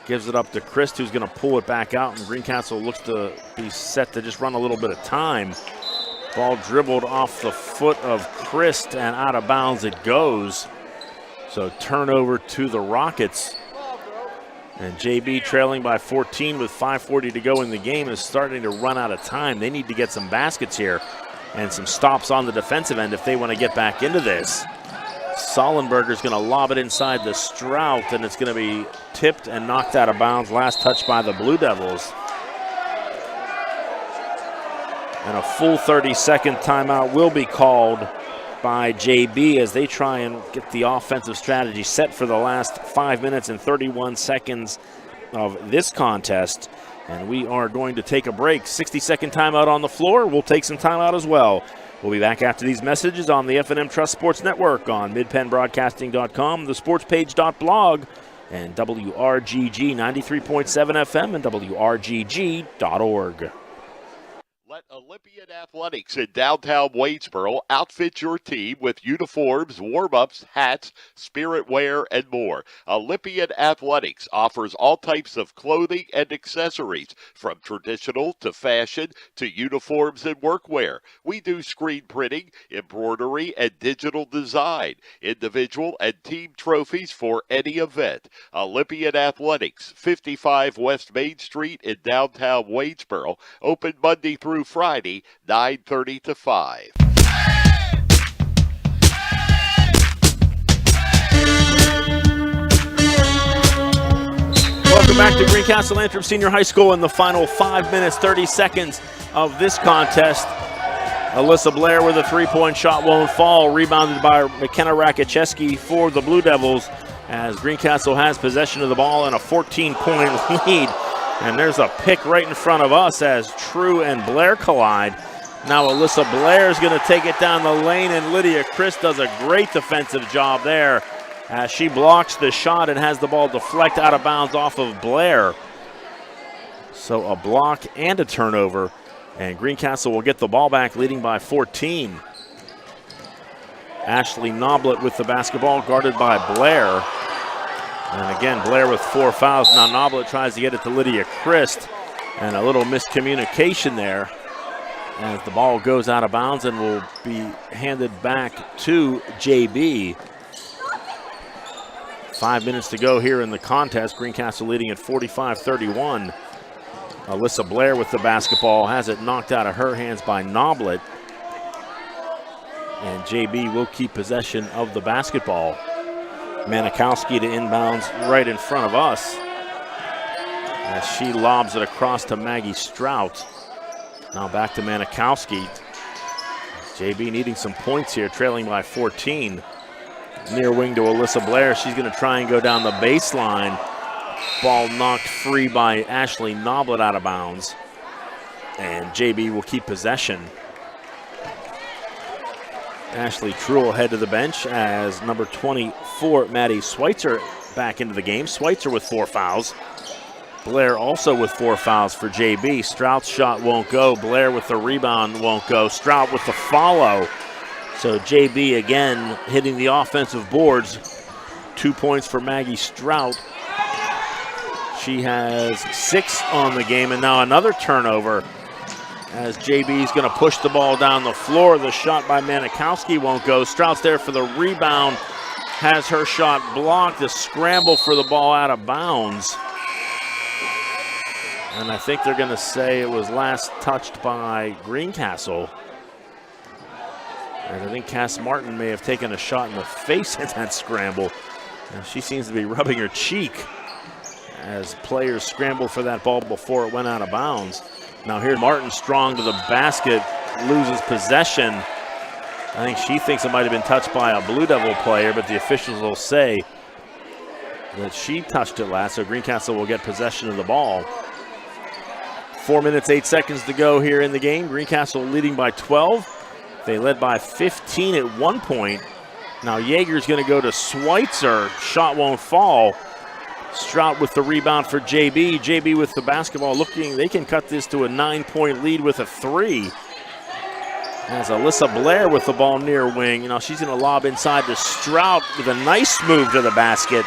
Gives it up to Christ, who's going to pull it back out, and Greencastle looks to be set to just run a little bit of time. Ball dribbled off the foot of Christ, and out of bounds it goes. So turnover to the Rockets. And JB, trailing by 14 with 5:40 to go in the game, is starting to run out of time. They need to get some baskets here and some stops on the defensive end if they want to get back into this. Sollenberger's going to lob it inside the Strout, and it's going to be tipped and knocked out of bounds. Last touch by the Blue Devils. And a full 30-second timeout will be called by JB as they try and get the offensive strategy set for the last 5 minutes and 31 seconds of this contest. And we are going to take a break. 60-second timeout on the floor. We'll take some timeout as well. We'll be back after these messages on the F&M Trust Sports Network on midpennbroadcasting.com, the sportspage.blog, and WRGG 93.7 FM and WRGG.org. Let Olympian Athletics in downtown Waynesboro outfit your team with uniforms, warm-ups, hats, spirit wear, and more. Olympian Athletics offers all types of clothing and accessories, from traditional to fashion to uniforms and workwear. We do screen printing, embroidery, and digital design, individual and team trophies for any event. Olympian Athletics, 55 West Main Street in downtown Waynesboro, open Monday through Friday, 9:30 to 5. Welcome back to Greencastle Antrim Senior High School in the final 5 minutes, 30 seconds of this contest. Alyssa Blair with a three-point shot won't fall, rebounded by McKenna Rakicheski for the Blue Devils as Greencastle has possession of the ball and a 14-point lead. And there's a pick right in front of us as True and Blair collide. Now Alyssa Blair is going to take it down the lane, and Lydia Christ does a great defensive job there as she blocks the shot and has the ball deflect out of bounds off of Blair. So a block and a turnover, and Greencastle will get the ball back, leading by 14. Ashley Noblet with the basketball, guarded by Blair. And again, Blair with 4 fouls. Now Noblet tries to get it to Lydia Christ, and a little miscommunication there as the ball goes out of bounds and will be handed back to JB. 5 minutes to go here in the contest. Greencastle leading at 45-31. Alyssa Blair with the basketball has it knocked out of her hands by Noblet. And JB will keep possession of the basketball. Manikowski to inbounds right in front of us as she lobs it across to Maggie Strout. Now back to Manikowski. JB needing some points here, trailing by 14. Near wing to Alyssa Blair. She's going to try and go down the baseline. Ball knocked free by Ashley Noblet out of bounds. And JB will keep possession. Ashley True will head to the bench as number 24, Maddie Schweitzer, back into the game. Schweitzer with 4 fouls. Blair also with 4 fouls for JB. Strout's shot won't go. Blair with the rebound won't go. Strout with the follow. So JB again hitting the offensive boards. 2 points for Maggie Strout. She has 6 on the game, and now another turnover as JB is going to push the ball down the floor. The shot by Manikowski won't go. Strout's there for the rebound. Has her shot blocked. The scramble for the ball out of bounds. And I think they're going to say it was last touched by Greencastle. And I think Cass Martin may have taken a shot in the face at that scramble. And she seems to be rubbing her cheek as players scrambled for that ball before it went out of bounds. Now here Martin strong to the basket, loses possession. I think she thinks it might have been touched by a Blue Devil player, but the officials will say that she touched it last, so Greencastle will get possession of the ball. 4 minutes, 8 seconds to go here in the game. Greencastle leading by 12. They led by 15 at one point. Now Yeager's going to go to Schweitzer. Shot won't fall. Strout with the rebound for JB. JB with the basketball looking, they can cut this to a 9-point lead with a 3. As Alyssa Blair with the ball near wing. She's going to lob inside to Strout with a nice move to the basket.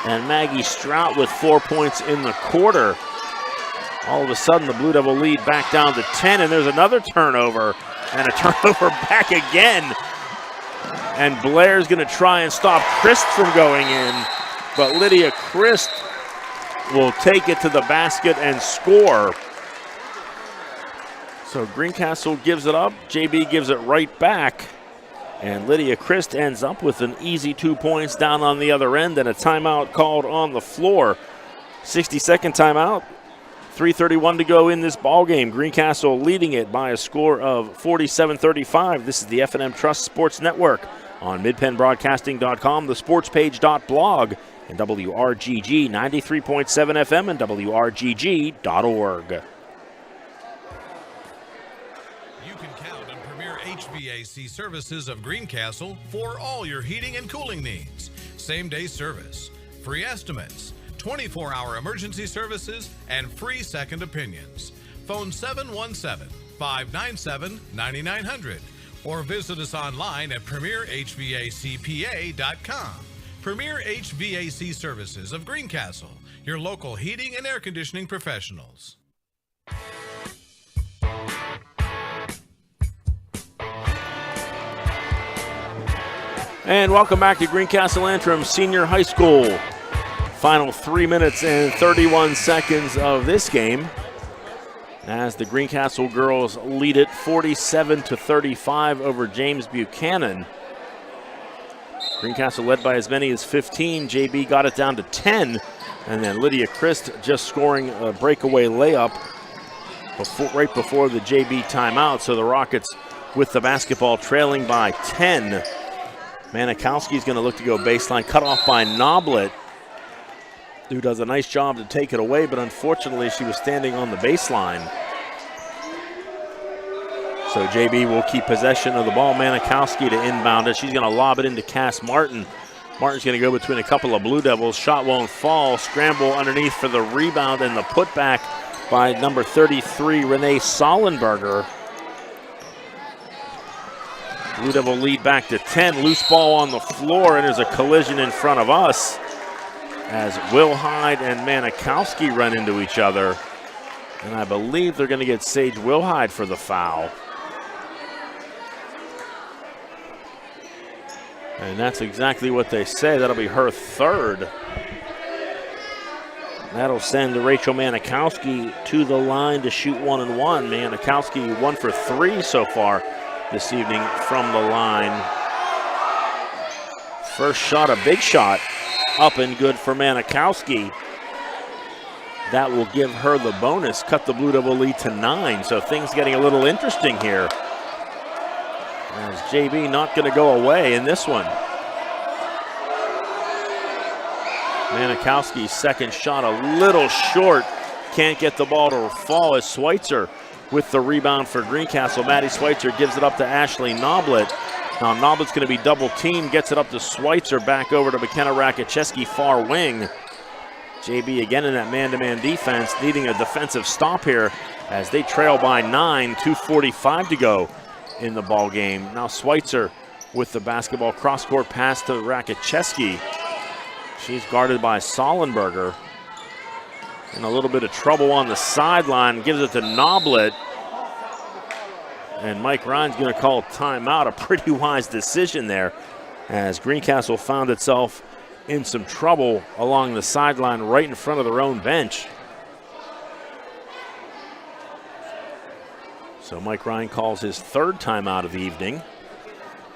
And Maggie Strout with 4 points in the quarter. All of a sudden, the Blue Devil lead back down to 10, and there's another turnover, and a turnover back again. And Blair's going to try and stop Christ from going in, but Lydia Christ will take it to the basket and score. So Greencastle gives it up, JB gives it right back, and Lydia Christ ends up with an easy 2 points down on the other end and a timeout called on the floor. 60-second timeout. 3:31 to go in this ball game. Greencastle leading it by a score of 47-35. This is the F&M Trust Sports Network on midpennbroadcasting.com, the sportspage.blog, and WRGG 93.7 FM and WRGG.org. HVAC Services of Greencastle for all your heating and cooling needs. Same-day service, free estimates, 24-hour emergency services, and free second opinions. Phone 717-597-9900 or visit us online at premierhvacpa.com. Premier HVAC Services of Greencastle, your local heating and air conditioning professionals. And welcome back to Greencastle Antrim Senior High School. Final 3 minutes and 31 seconds of this game as the Greencastle girls lead it 47-35 over James Buchanan. Greencastle led by as many as 15. JB got it down to 10. And then Lydia Christ just scoring a breakaway layup right before the JB timeout. So the Rockets with the basketball trailing by 10. Manikowski's going to look to go baseline, cut off by Noblet, who does a nice job to take it away, but unfortunately she was standing on the baseline. So JB will keep possession of the ball. Manikowski to inbound it. She's going to lob it into Cass Martin. Martin's going to go between a couple of Blue Devils. Shot won't fall. Scramble underneath for the rebound and the putback by number 33, Renee Sollenberger. Blue Devil lead back to 10. Loose ball on the floor, and there's a collision in front of us as Will Hyde and Manikowski run into each other. And I believe they're going to get Sage Wilhide for the foul. And that's exactly what they say. That'll be her third. That'll send Rachel Manikowski to the line to shoot 1-1. Manikowski 1 for 3 so far this evening from the line. First shot, a big shot, up and good for Manikowski. That will give her the bonus, cut the Blue Devil lead to 9. So things getting a little interesting here. As JB not going to go away in this one. Manikowski's second shot a little short. Can't get the ball to fall as Schweitzer with the rebound for Greencastle. Maddie Schweitzer gives it up to Ashley Noblet. Now Noblet's going to be double teamed, gets it up to Schweitzer, back over to McKenna Rakicheski, far wing. JB again in that man-to-man defense, needing a defensive stop here as they trail by 9, 2:45 to go in the ball game. Now Schweitzer with the basketball, cross-court pass to Rakicheski. She's guarded by Sollenberger. In a little bit of trouble on the sideline, gives it to Noblet. And Mike Ryan's going to call timeout, a pretty wise decision there, as Greencastle found itself in some trouble along the sideline right in front of their own bench. So Mike Ryan calls his third timeout of the evening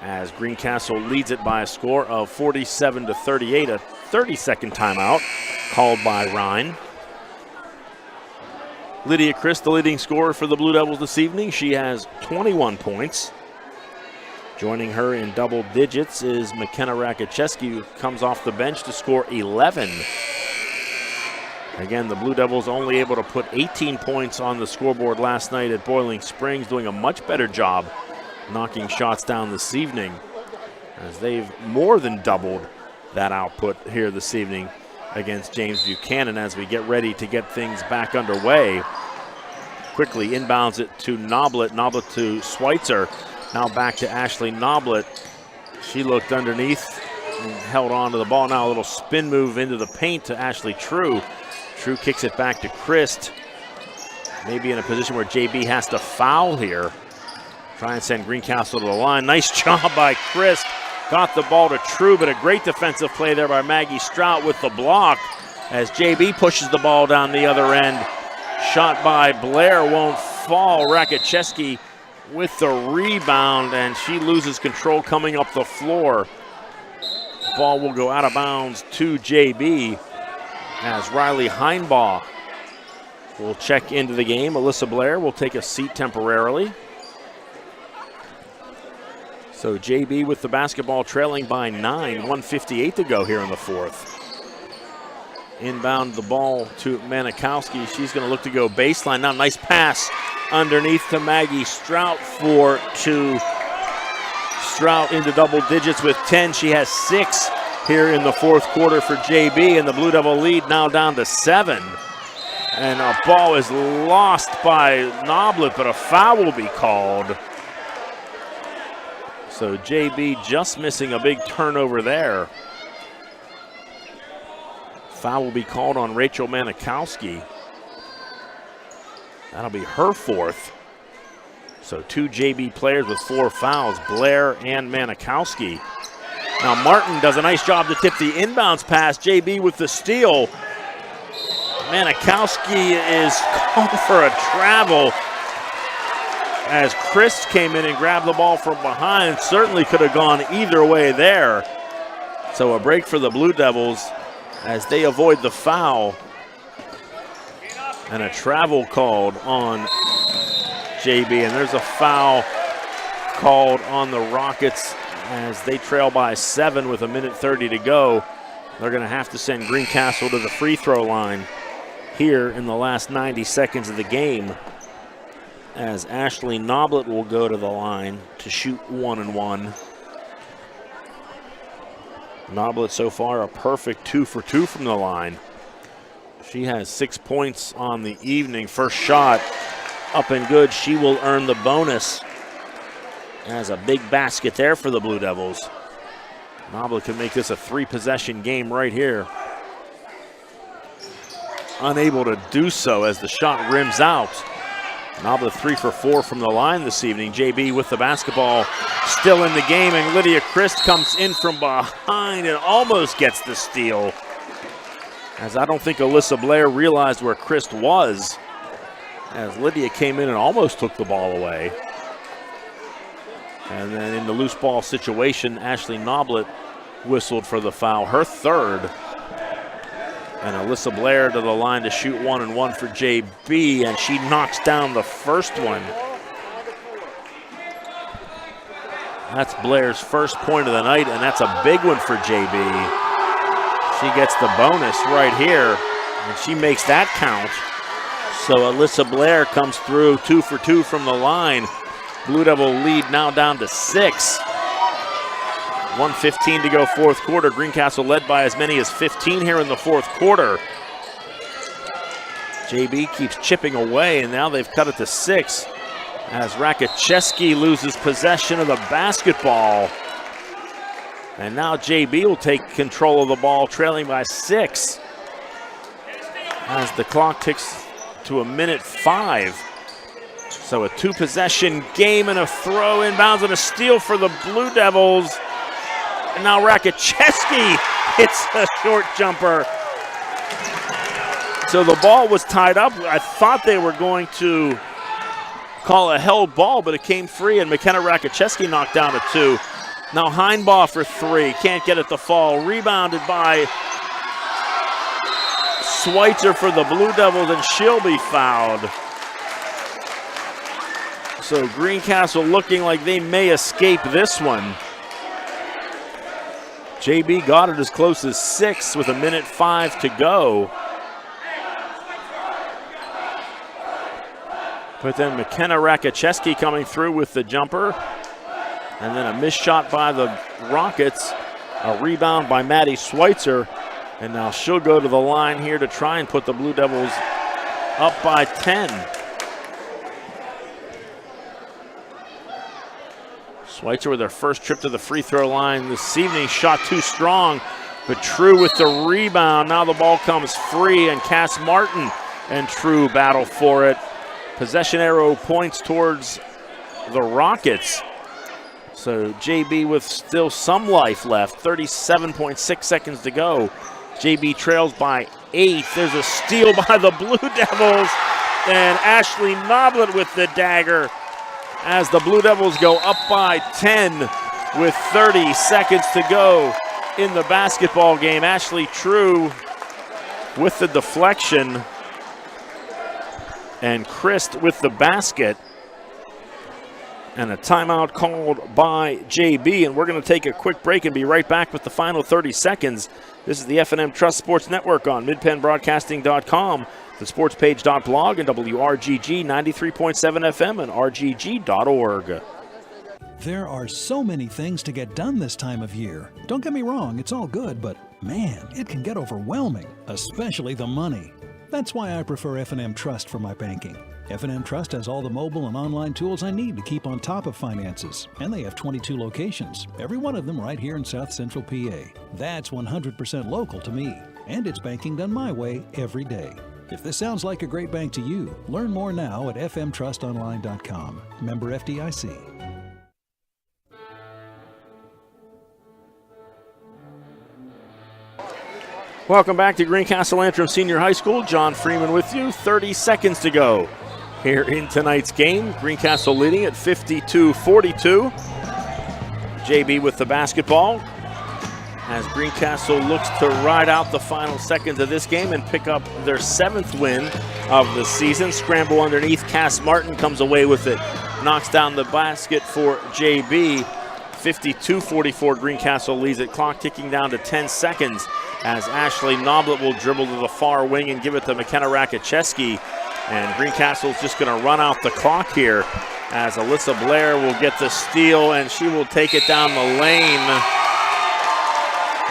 as Greencastle leads it by a score of 47-38, a 30-second timeout called by Ryan. Lydia Christ, the leading scorer for the Blue Devils this evening. She has 21 points. Joining her in double digits is McKenna Rakicheski, who comes off the bench to score 11. Again, the Blue Devils only able to put 18 points on the scoreboard last night at Boiling Springs, doing a much better job knocking shots down this evening, as they've more than doubled that output here this evening against James Buchanan as we get ready to get things back underway. Quickly inbounds it to Noblet. Noblet to Schweitzer. Now back to Ashley Noblet. She looked underneath and held on to the ball. Now a little spin move into the paint to Ashley True. True kicks it back to Christ. Maybe in a position where JB has to foul here. Try and send Greencastle to the line. Nice job by Christ. Got the ball to True, but a great defensive play there by Maggie Strout with the block as JB pushes the ball down the other end. Shot by Blair won't fall. Rakoczewski with the rebound, and she loses control coming up the floor. Ball will go out of bounds to JB as Riley Heinbaugh will check into the game. Alyssa Blair will take a seat temporarily. So JB with the basketball trailing by 9, 1:58 to go here in the fourth. Inbound the ball to Manikowski. She's going to look to go baseline. Now nice pass underneath to Maggie Strout for two. Strout into double digits with 10. She has 6 here in the fourth quarter for JB, and the Blue Devil lead now down to 7. And a ball is lost by Noblet, but a foul will be called. So JB just missing a big turnover there. Foul will be called on Rachel Manikowski. That'll be her fourth. So 2 JB players with 4 fouls, Blair and Manikowski. Now Martin does a nice job to tip the inbounds pass. JB with the steal. Manikowski is called for a travel as Chris came in and grabbed the ball from behind. Certainly could have gone either way there. So a break for the Blue Devils as they avoid the foul. And a travel called on JB. And there's a foul called on the Rockets as they trail by 7 with 1:30 to go. They're going to have to send Greencastle to the free throw line here in the last 90 seconds of the game, as Ashley Noblet will go to the line to shoot 1-1. Noblet so far a perfect 2 for 2 from the line. She has 6 points on the evening. First shot up and good. She will earn the bonus. As a big basket there for the Blue Devils. Noblet can make this a 3-possession game right here. Unable to do so as the shot rims out. Noblet 3 for 4 from the line this evening. JB with the basketball still in the game, and Lydia Christ comes in from behind and almost gets the steal. As I don't think Alyssa Blair realized where Christ was, as Lydia came in and almost took the ball away. And then in the loose ball situation, Ashley Noblet whistled for the foul, her third. And Alyssa Blair to the line to shoot 1-1 for JB, and she knocks down the first one. That's Blair's first point of the night, and that's a big one for JB. She gets the bonus right here, and she makes that count. So Alyssa Blair comes through 2 for 2 from the line. Blue Devil lead now down to 6. 1:15 to go fourth quarter. Greencastle led by as many as 15 here in the fourth quarter. JB keeps chipping away, and now they've cut it to 6 as Rakoczewski loses possession of the basketball. And now JB will take control of the ball, trailing by 6 as the clock ticks to 1:05. So a 2-possession game and a throw inbounds and a steal for the Blue Devils. And now Rakoczewski hits a short jumper. So the ball was tied up. I thought they were going to call a held ball, but it came free, and McKenna Rakoczewski knocked down a 2. Now Heinbaugh for 3. Can't get it to fall. Rebounded by Schweitzer for the Blue Devils, and she'll be fouled. So Greencastle looking like they may escape this one. JB got it as close as 6 with 1:05 to go. But then McKenna Rakoczewski coming through with the jumper. And then a missed shot by the Rockets. A rebound by Maddie Schweitzer. And now she'll go to the line here to try and put the Blue Devils up by 10. Schweitzer with her first trip to the free throw line this evening. Shot too strong, but True with the rebound. Now the ball comes free, and Cass Martin and True battle for it. Possession arrow points towards the Rockets. So JB with still some life left. 37.6 seconds to go. JB trails by 8. There's a steal by the Blue Devils. And Ashley Noblet with the dagger as the Blue Devils go up by 10 with 30 seconds to go in the basketball game. Ashley True with the deflection and Christ with the basket. And a timeout called by JB. And we're going to take a quick break and be right back with the final 30 seconds. This is the F&M Trust Sports Network on midpennbroadcasting.com, the sportspage.blog, and WRGG 93.7 FM and rgg.org. There are so many things to get done this time of year. Don't get me wrong, it's all good, but man, it can get overwhelming, especially the money. That's why I prefer F&M Trust for my banking. F&M Trust has all the mobile and online tools I need to keep on top of finances, and they have 22 locations, every one of them right here in South Central PA. That's 100% local to me, and it's banking done my way every day. If this sounds like a great bank to you, learn more now at fmtrustonline.com. Member FDIC. Welcome back to Greencastle Antrim Senior High School. John Freeman with you. 30 seconds to go here in tonight's game. Greencastle leading at 52-42. JB with the basketball as Greencastle looks to ride out the final seconds of this game and pick up their 7th win of the season. Scramble underneath. Cass Martin comes away with it. Knocks down the basket for JB. 52-44, Greencastle leads it. Clock ticking down to 10 seconds as Ashley Noblet will dribble to the far wing and give it to McKenna Rakocheski. And Greencastle's just going to run out the clock here as Alyssa Blair will get the steal, and she will take it down the lane.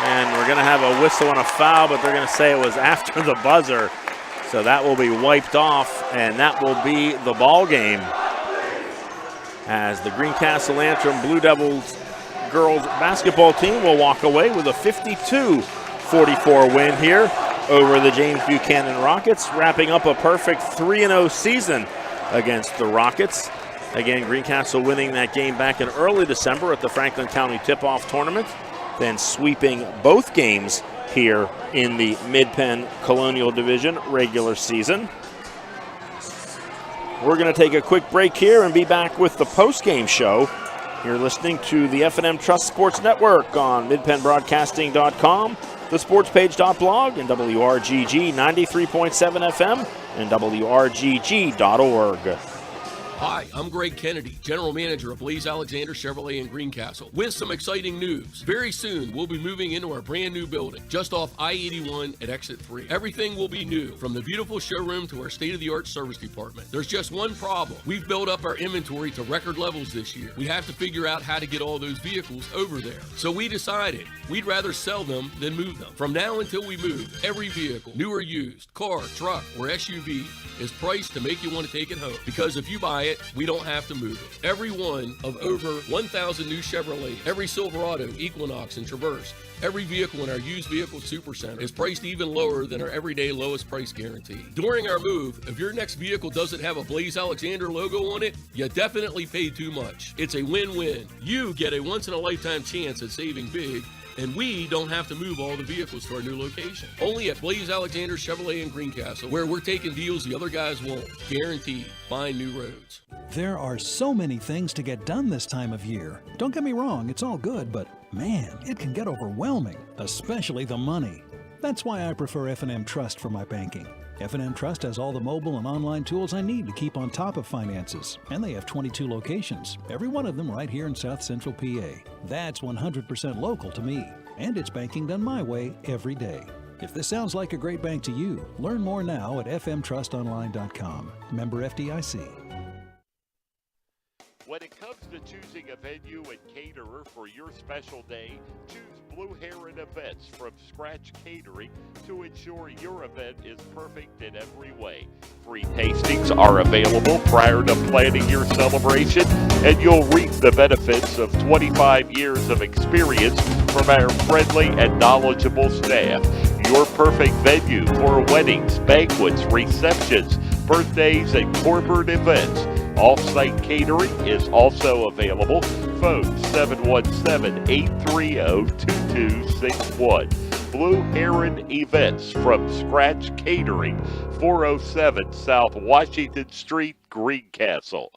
And we're going to have a whistle and a foul, but they're going to say it was after the buzzer. So that will be wiped off, and that will be the ball game as the Greencastle Antrim Blue Devils girls basketball team will walk away with a 52-44 win here over the James Buchanan Rockets, wrapping up a perfect 3-0 season against the Rockets. Again, Greencastle winning that game back in early December at the Franklin County Tip-Off Tournament, then sweeping both games here in the Mid-Penn Colonial Division regular season. We're going to take a quick break here and be back with the post-game show. You're listening to the F&M Trust Sports Network on midpennbroadcasting.com, the sportspage.blog, and WRGG 93.7 FM and WRGG.org. Hi, I'm Greg Kennedy, General Manager of Blaze Alexander Chevrolet in Greencastle, with some exciting news. Very soon, we'll be moving into our brand new building, just off I-81 at Exit 3. Everything will be new, from the beautiful showroom to our state-of-the-art service department. There's just one problem. We've built up our inventory to record levels this year. We have to figure out how to get all those vehicles over there. So we decided we'd rather sell them than move them. From now until we move, every vehicle, new or used, car, truck, or SUV, is priced to make you want to take it home. Because if you buy it, we don't have to move it. Every one of over 1,000 new Chevrolet, every Silverado, Equinox, and Traverse, every vehicle in our used vehicle supercenter is priced even lower than our everyday lowest price guarantee. During our move, if your next vehicle doesn't have a Blaze Alexander logo on it, you definitely paid too much. It's a win-win. You get a once-in-a-lifetime chance at saving big, and we don't have to move all the vehicles to our new location. Only at Blaze Alexander Chevrolet in Greencastle, where we're taking deals the other guys won't. Guaranteed. Find new roads. There are so many things to get done this time of year. Don't get me wrong, it's all good, but man, it can get overwhelming, especially the money. That's why I prefer F&M Trust for my banking. F&M Trust has all the mobile and online tools I need to keep on top of finances, and they have 22 locations, every one of them right here in South Central PA. That's 100% local to me, and it's banking done my way every day. If this sounds like a great bank to you, learn more now at fmtrustonline.com. Member FDIC. When it comes to choosing a venue and caterer for your special day, choose Blue Heron Events from Scratch Catering to ensure your event is perfect in every way. Free tastings are available prior to planning your celebration, and you'll reap the benefits of 25 years of experience from our friendly and knowledgeable staff. Your perfect venue for weddings, banquets, receptions, birthdays, and corporate events. Off-site catering is also available. Phone 717-830-2261. Blue Heron Events from Scratch Catering, 407 South Washington Street, Greencastle.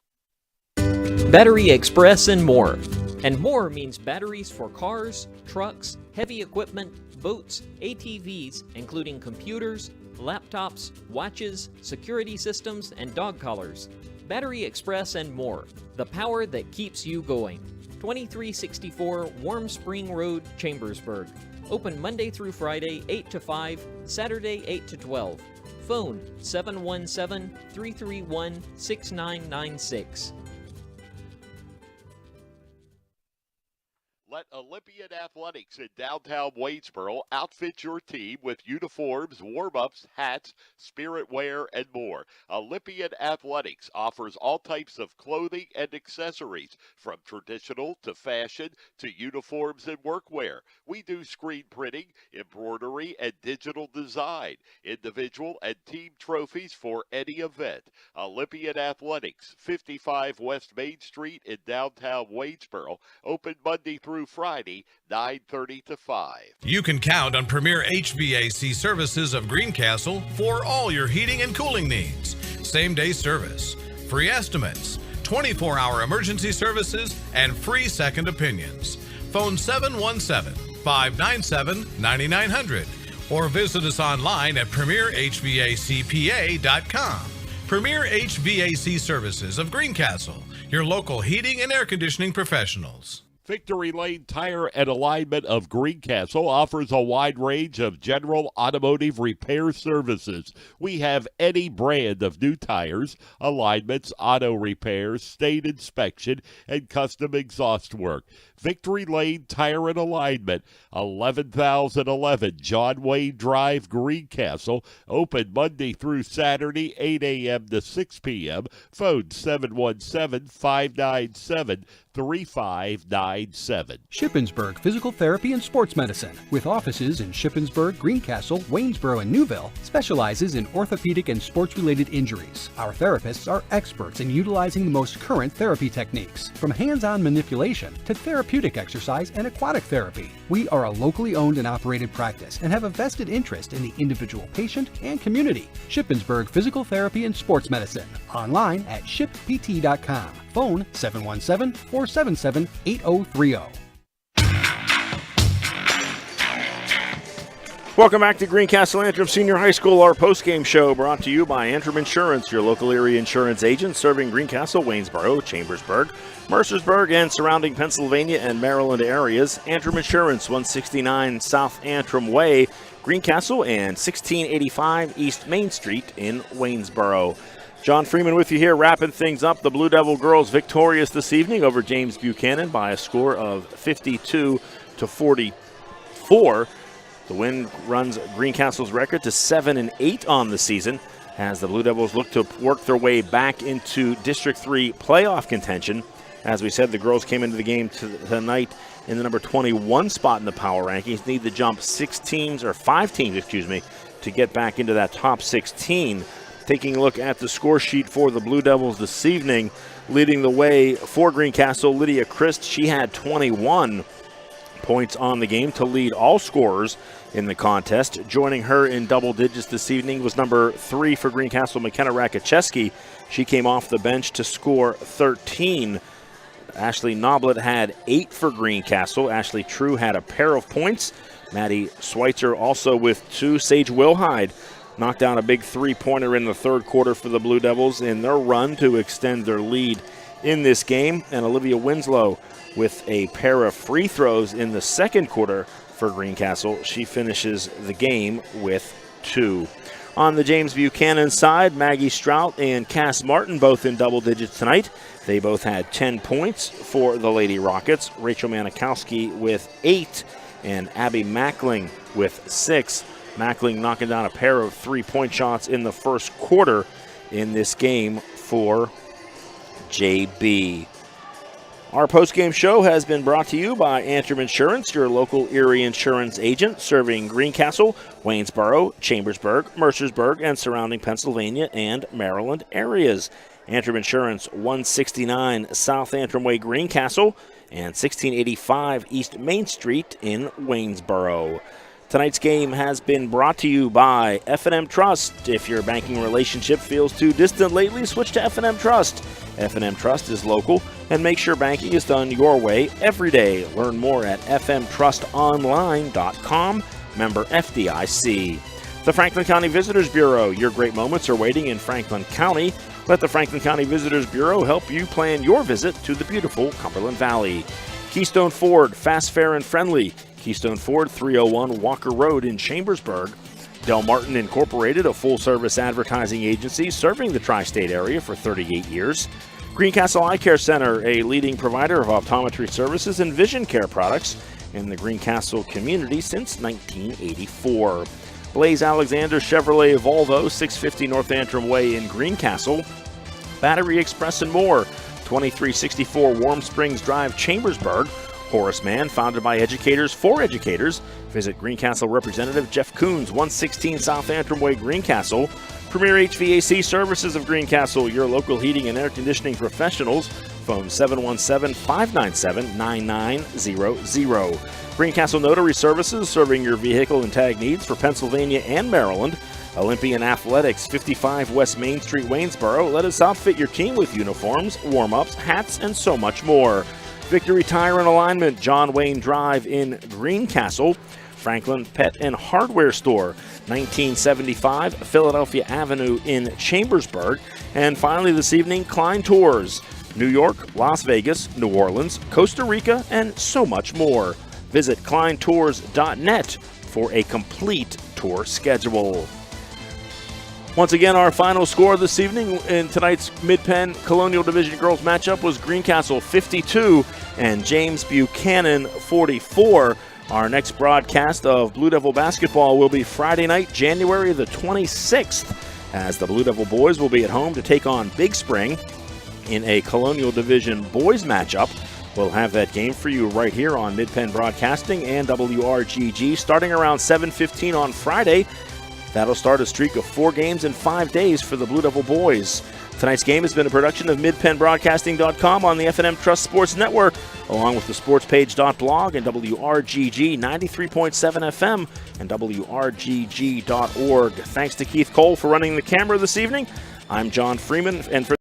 Battery Express and more. And more means batteries for cars, trucks, heavy equipment, boats, ATVs, including computers, laptops, watches, security systems, and dog collars. Battery Express and more. The power that keeps you going. 2364 Warm Spring Road, Chambersburg. Open Monday through Friday, 8 to 5, Saturday, 8 to 12. Phone 717-331-6996. Let Olympian Athletics in downtown Waynesboro outfit your team with uniforms, warm-ups, hats, spirit wear, and more. Olympian Athletics offers all types of clothing and accessories, from traditional to fashion to uniforms and workwear. We do screen printing, embroidery, and digital design, individual and team trophies for any event. Olympian Athletics, 55 West Main Street in downtown Waynesboro, open Monday through Friday, 9:30 to 5. You can count on Premier HVAC Services of Greencastle for all your heating and cooling needs. Same-day service, free estimates, 24-hour emergency services, and free second opinions. Phone 717-597-9900 or visit us online at premierhvacpa.com. Premier HVAC Services of Greencastle, your local heating and air conditioning professionals. Victory Lane Tire and Alignment of Greencastle offers a wide range of general automotive repair services. We have any brand of new tires, alignments, auto repairs, state inspection, and custom exhaust work. Victory Lane Tire and Alignment, 11,011 John Wayne Drive, Greencastle. Open Monday through Saturday, 8 a.m. to 6 p.m. Phone 717-597-3597. Shippensburg Physical Therapy and Sports Medicine, with offices in Shippensburg, Greencastle, Waynesboro, and Newville, specializes in orthopedic and sports-related injuries. Our therapists are experts in utilizing the most current therapy techniques, from hands-on manipulation to therapeutic exercise and aquatic therapy. We are a locally owned and operated practice and have a vested interest in the individual patient and community. Shippensburg Physical Therapy and Sports Medicine. Online at shippt.com. Phone 717-477-8030. Welcome back to Greencastle Antrim Senior High School, our postgame show brought to you by Antrim Insurance, your local area insurance agent serving Greencastle, Waynesboro, Chambersburg, Mercersburg, and surrounding Pennsylvania and Maryland areas. Antrim Insurance, 169 South Antrim Way, Greencastle, and 1685 East Main Street in Waynesboro. John Freeman with you here, wrapping things up. The Blue Devil girls victorious this evening over James Buchanan by a score of 52-44. The win runs Greencastle's record to 7-8 on the season as the Blue Devils look to work their way back into District 3 playoff contention. As we said, the girls came into the game tonight in the number 21 spot in the power rankings. Need to jump 5 teams, to get back into that top 16. Taking a look at the score sheet for the Blue Devils this evening, leading the way for Greencastle, Lydia Christ. She had 21 points on the game to lead all scorers in the contest. Joining her in double digits this evening was number 3 for Greencastle, McKenna Rakoczewski. She came off the bench to score 13. Ashley Noblet had 8 for Greencastle. Ashley True had a pair of points. Maddie Schweitzer also with 2. Sage Wilhide knocked down a big 3-pointer in the third quarter for the Blue Devils in their run to extend their lead in this game. And Olivia Winslow with a pair of free throws in the second quarter for Greencastle. She finishes the game with 2. On the James Buchanan side, Maggie Strout and Cass Martin both in double digits tonight. They both had 10 points for the Lady Rockets. Rachel Manikowski with 8 and Abby Mackling with 6. Mackling knocking down a pair of 3-point shots in the first quarter in this game for JB. Our postgame show has been brought to you by Antrim Insurance, your local Erie insurance agent, serving Greencastle, Waynesboro, Chambersburg, Mercersburg, and surrounding Pennsylvania and Maryland areas. Antrim Insurance, 169 South Antrim Way, Greencastle, and 1685 East Main Street in Waynesboro. Tonight's game has been brought to you by F&M Trust. If your banking relationship feels too distant lately, switch to F&M Trust. F&M Trust is local and makes sure banking is done your way every day. Learn more at fmtrustonline.com. Member FDIC. The Franklin County Visitors Bureau. Your great moments are waiting in Franklin County. Let the Franklin County Visitors Bureau help you plan your visit to the beautiful Cumberland Valley. Keystone Ford, fast, fair, and friendly. Keystone Ford, 301 Walker Road in Chambersburg. Del Martin Incorporated, a full-service advertising agency serving the tri-state area for 38 years. Greencastle Eye Care Center, a leading provider of optometry services and vision care products in the Greencastle community since 1984. Blaze Alexander Chevrolet Volvo, 650 North Antrim Way in Greencastle. Battery Express and more, 2364 Warm Springs Drive, Chambersburg. Horace Mann, founded by educators for educators. Visit Greencastle Representative Jeff Coons, 116 South Antrim Way, Greencastle. Premier HVAC Services of Greencastle, your local heating and air conditioning professionals. Phone 717-597-9900. Greencastle Notary Services, serving your vehicle and tag needs for Pennsylvania and Maryland. Olympian Athletics, 55 West Main Street, Waynesboro. Let us outfit your team with uniforms, warm-ups, hats, and so much more. Victory Tire and Alignment, John Wayne Drive in Greencastle. Franklin Pet and Hardware Store, 1975 Philadelphia Avenue in Chambersburg. And finally this evening, Klein Tours, New York, Las Vegas, New Orleans, Costa Rica, and so much more. Visit kleintours.net for a complete tour schedule. Once again, our final score this evening in tonight's Mid-Penn Colonial Division Girls matchup was Greencastle 52 and James Buchanan 44. Our next broadcast of Blue Devil basketball will be Friday night, January the 26th, as the Blue Devil boys will be at home to take on Big Spring in a Colonial Division boys matchup. We'll have that game for you right here on Mid-Penn Broadcasting and WRGG starting around 7:15 on Friday. That'll start a streak of 4 games in 5 days for the Blue Devil boys. Tonight's game has been a production of MidPennBroadcasting.com on the F&M Trust Sports Network, along with the SportsPage.blog and WRGG 93.7 FM and WRGG.org. Thanks to Keith Cole for running the camera this evening. I'm John Freeman, and for